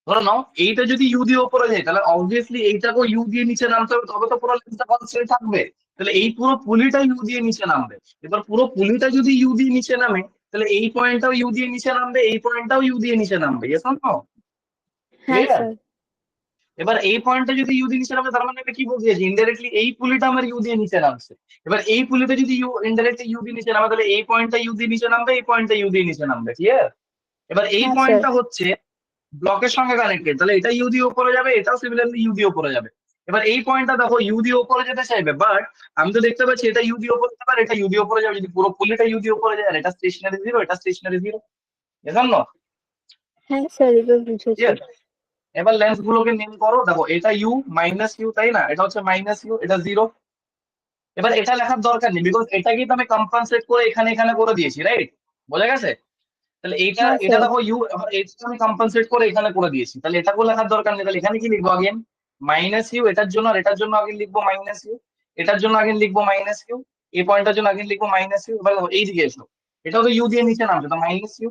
ধরো নাও, এইটা যদি ইউ দিয়ে উপরে যায়, তাহলে অবভিয়াসলি এইটাকেও ইউ দিয়ে নিচে নামতে হবে, তবে তো পুরো লেন্সটা কনস্ট্যান্ট থাকবে। তাহলে এই পুরো পুলিটা ইউ দিয়ে নিচে নামবে। এবার পুরো পুলিটা যদি ইউ দিয়ে নিচে নামে, তাহলে এই পয়েন্টটাও ইউ দিয়ে নিচে নামবে, এই পয়েন্টটাও ইউ দিয়ে নিচে নামবে। Yes or no? হ্যাঁ ক্লিয়ার? স্যার। এবার এই পয়েন্টটা যদি ইউ দিয়ে নিচে নামে, তার মানে এটা কি বলছি, যে ইনডাইরেক্টলি এই পুলিটা আমার ইউ দিয়ে নিচে নামছে। এবার এই পুলিতে যদি ইউ ইনডাইরেক্টলি ইউ দিয়ে নিচে নামে, তাহলে এই পয়েন্টটা ইউ দিয়ে নিচে নামবে, এই পয়েন্টটা ইউ দিয়ে নিচে নামবে। ক্লিয়ার? এবার এই হ্যাঁ স্যার। পয়েন্টটা হচ্ছে ব্লকের সঙ্গে কানেক্টেড, তাহলে এটা ইউ দিয়ে উপরে যাবে, এটাও সিমিলারলি ইউ দিয়ে উপরে যাবে। এবার এই পয়েন্টটা দেখো ইউ দিয়ে উপরে যেতে চাইবে, বাট আমি তো দেখতে পাচ্ছি এটা ইউ দিয়ে উপরে যাবে আর এটা ইউ দিয়ে উপরে যাবে। যদি পুরো পুলিটা ইউ দিয়ে উপরে যায়, আর এটা স্টেশনারি জিরো, এটা স্টেশনারি জিরো। এজন্য হ্যাঁ স্যার, এবার বুঝেছি। ক্লিয়ার? এবার লেন্স গুলোকে নেম করো, দেখো এটা ইউ মাইনাস ইউ, তাই না? এটা হচ্ছে মাইনাস ইউ, এটা জিরো। এবার এটা লেখার দরকার নেই, বিকজ এটাকেই তো আমি কম্পানসেট করে এখানে এখানে করে দিয়েছি, রাইট? বোঝা গেছে? তাহলে এইটা, হ্যাঁ এটা স্যার। দেখো ইউ, আবার এটা আমি কম্পেনসেট করে এখানে করে দিয়েছি, তাহলে এটাকেও লেখার দরকার নেই। তাহলে এখানে কি লিখবো আগেন? মাইনাস ইউ এটার জন্য, আর এটার জন্য আগে লিখবো মাইনাস ইউ, এটার জন্য আগে লিখবো মাইনাস ইউ, এই পয়েন্টটার জন্য আগে লিখবো মাইনাস ইউ। এবার দেখো এই দিকে এসো, এটাও তো ইউ দিয়ে নিচে নামছে, তো মাইনাস ইউ।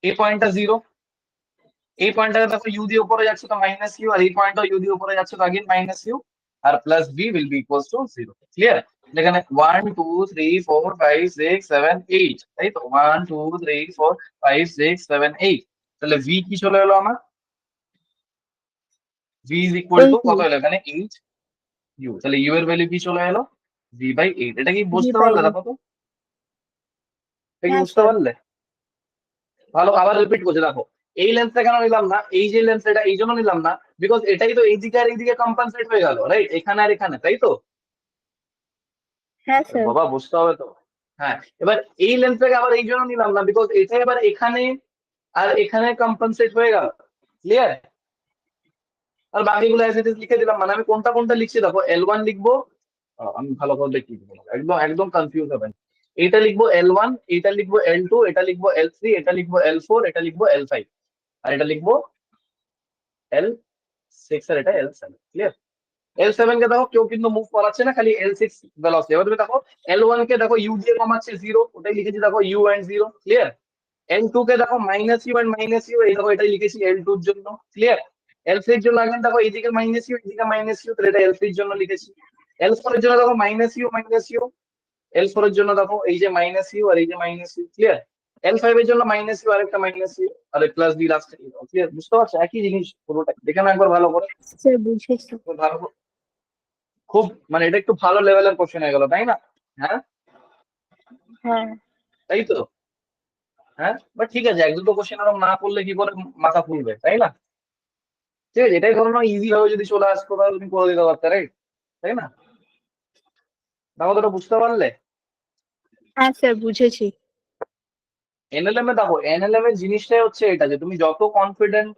এই পয়েন্টটা জিরো, এই পয়েন্টটা দেখো ইউ দিয়ে উপরে যাচ্ছে, তো মাইনাস ইউ, আর এই পয়েন্টটা ইউ দিয়ে উপরে যাচ্ছে, তো আগেন মাইনাস ইউ। আর plus b will be equals to zero. Clear? এখানে 1 2 3 4 5 6 7 8, তাই তো? 1 2 3 4 5 6 7 8। তাহলে ভি কি চলে এলো আমার? ভি ইজ ইকুয়াল টু এই কত এলো এখানে? 8 ইউ। তাহলে ইউ এর ভ্যালু কি চলে এলো? V by 8। এটা কি জি বুঝতে বাই। পারলে? দেখো তো, এটা কি হ্যাঁ বুঝতে স্যার। পারলে? ভালো, আবার রিপিট করছি, দেখো এই লেন্সটা কেন নিলাম না, এই যে লেন্স, এটা এই জন্য নিলাম না, বিকজ এটাই তো এইদিকে আর এইদিকে কম্পেনসেট হয়ে গেল, রাইট? এখানে আর এখানে, তাই তো? হ্যাঁ আরে স্যার। বাবা, বুঝতে হবে তো। হ্যাঁ, এবার এই লেন্সটাকে আবার এই জন্য নিলাম না, বিকজ এটা এবার এখানে আর এখানে কম্পেনসেট হয়ে গেল। ক্লিয়ার? আর বাকিগুলো অ্যাজ ইট ইজ লিখে দিলাম। মানে আমি কোনটা কোনটা লিখছি দেখো, L1 লিখবো, আমি ভালো করে দেখি, একদম একদম কনফিউজ হবেন। এটা লিখবো L1, এটা লিখবো L2, এটা লিখবো L3, এটা লিখবো L4, এটা লিখবো L5, আর এটা লিখবো L6, আর এটা L7। ক্লিয়ার? L7 কে দেখো কেউ কিন্তু মুভ করাচ্ছে না, খালি L6 ভেলোসিটি। এবার তুমি দেখো L1 কে দেখো ইউ দিয়ে কমাচ্ছে, জিরো, ওটাই লিখেছি দেখো, u and zero. Clear? L2 কে দেখো minus u and minus u, এই দেখো এটাই লিখেছি L2 এর জন্য। ক্লিয়ার? L3 এর জন্য আগেন দেখো এইদিকে মাইনাস ইউ, এইদিকে মাইনাস ইউ, তাহলে এটা L3 এর জন্য লিখেছি। L4 এর জন্য দেখো minus you minus you, L4 এর জন্য দেখো এই যে মাইনাস ইউ আর এই যে মাইনাস ইউ। ক্লিয়ার? L5 এর জন্য মাইনাস ইউ আর একটা মাইনাস ইউ, আর প্লাস বি লাস্টে। ক্লিয়ার? বুঝতে পারছো? একই জিনিস পুরোটা, দেখে না একবার ভালো করে? স্যার বুঝেছি। ভালো, খুব মানে এটা একটু ভালো লেভেলের কোশ্চেন হয়ে গেল, তাই না? হ্যাঁ, হ্যাঁ তাই তো। হ্যাঁ, বাট ঠিক আছে, এক দুটো কোশ্চেন আরো না করলে কি করে মাথা খুলবে, তাই না? ঠিক আছে, এটাই ধরো না ইজি ভাবে যদি চলে আসতো, তাহলে তুমি করে দিতে পারতে, রাইট? তাই না? দেখো তো, এটা বুঝতে পারলে? হ্যাঁ স্যার বুঝেছি। এনএলএম এ দেখো, এনএলএম এর জিনিসটাই হচ্ছে এটা, যে তুমি যত কনফিডেন্ট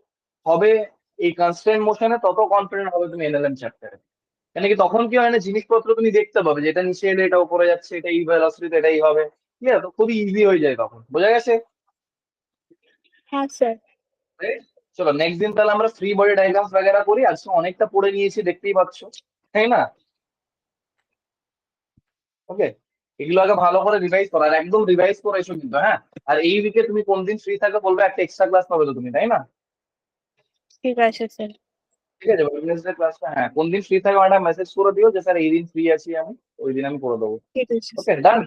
হবে এই কনস্ট্যান্ট মোশনে, তত কনফিডেন্ট হবে তুমি এনএলএম চ্যাপ্টারে। কেন কি, তখন কি হয় না, জিনিসপত্র তুমি দেখতে পাবে, যেটা নিচে এলে এটা উপরে যাচ্ছে, এটা এই ভেলোসিটিতে এটাই হবে। ঠিক আছে, তো খুবই ইজি হয়ে যায় তখন। বোঝা গেছে? হ্যাঁ স্যার। Right? চলো নেক্সট দিন তাহলে আমরা ফ্রি বডি ডায়াগ্রামস वगैरह করি। আজকে অনেকটা পড়ে নিয়েছি, দেখতেই পাচ্ছ, তাই না? ওকে, এগুলো আগে ভালো করে রিভাইজ করো, আর একদম রিভাইজ করে এসো কিন্তু, হ্যাঁ? আর এই উইকে তুমি কোন দিন ফ্রি থাকো বলবে, একটা এক্সট্রা ক্লাস পাবে তো তুমি, তাই না? ঠিক আছে স্যার। ঠিক আছে, ওয়েডনেসডে ক্লাসটা, হ্যাঁ, কোন দিন ফ্রি থাকো একটা মেসেজ করে দিও যে স্যার এই দিন ফ্রি আছি আমি, ওই দিন আমি করে দেবো। ঠিক আছে ওকে, স্যার। ডান।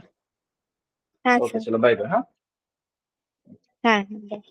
হ্যাঁ ওকে, স্যার। চলো, বাই বাই। হ্যাঁ। হ্যাঁ হ্যাঁ।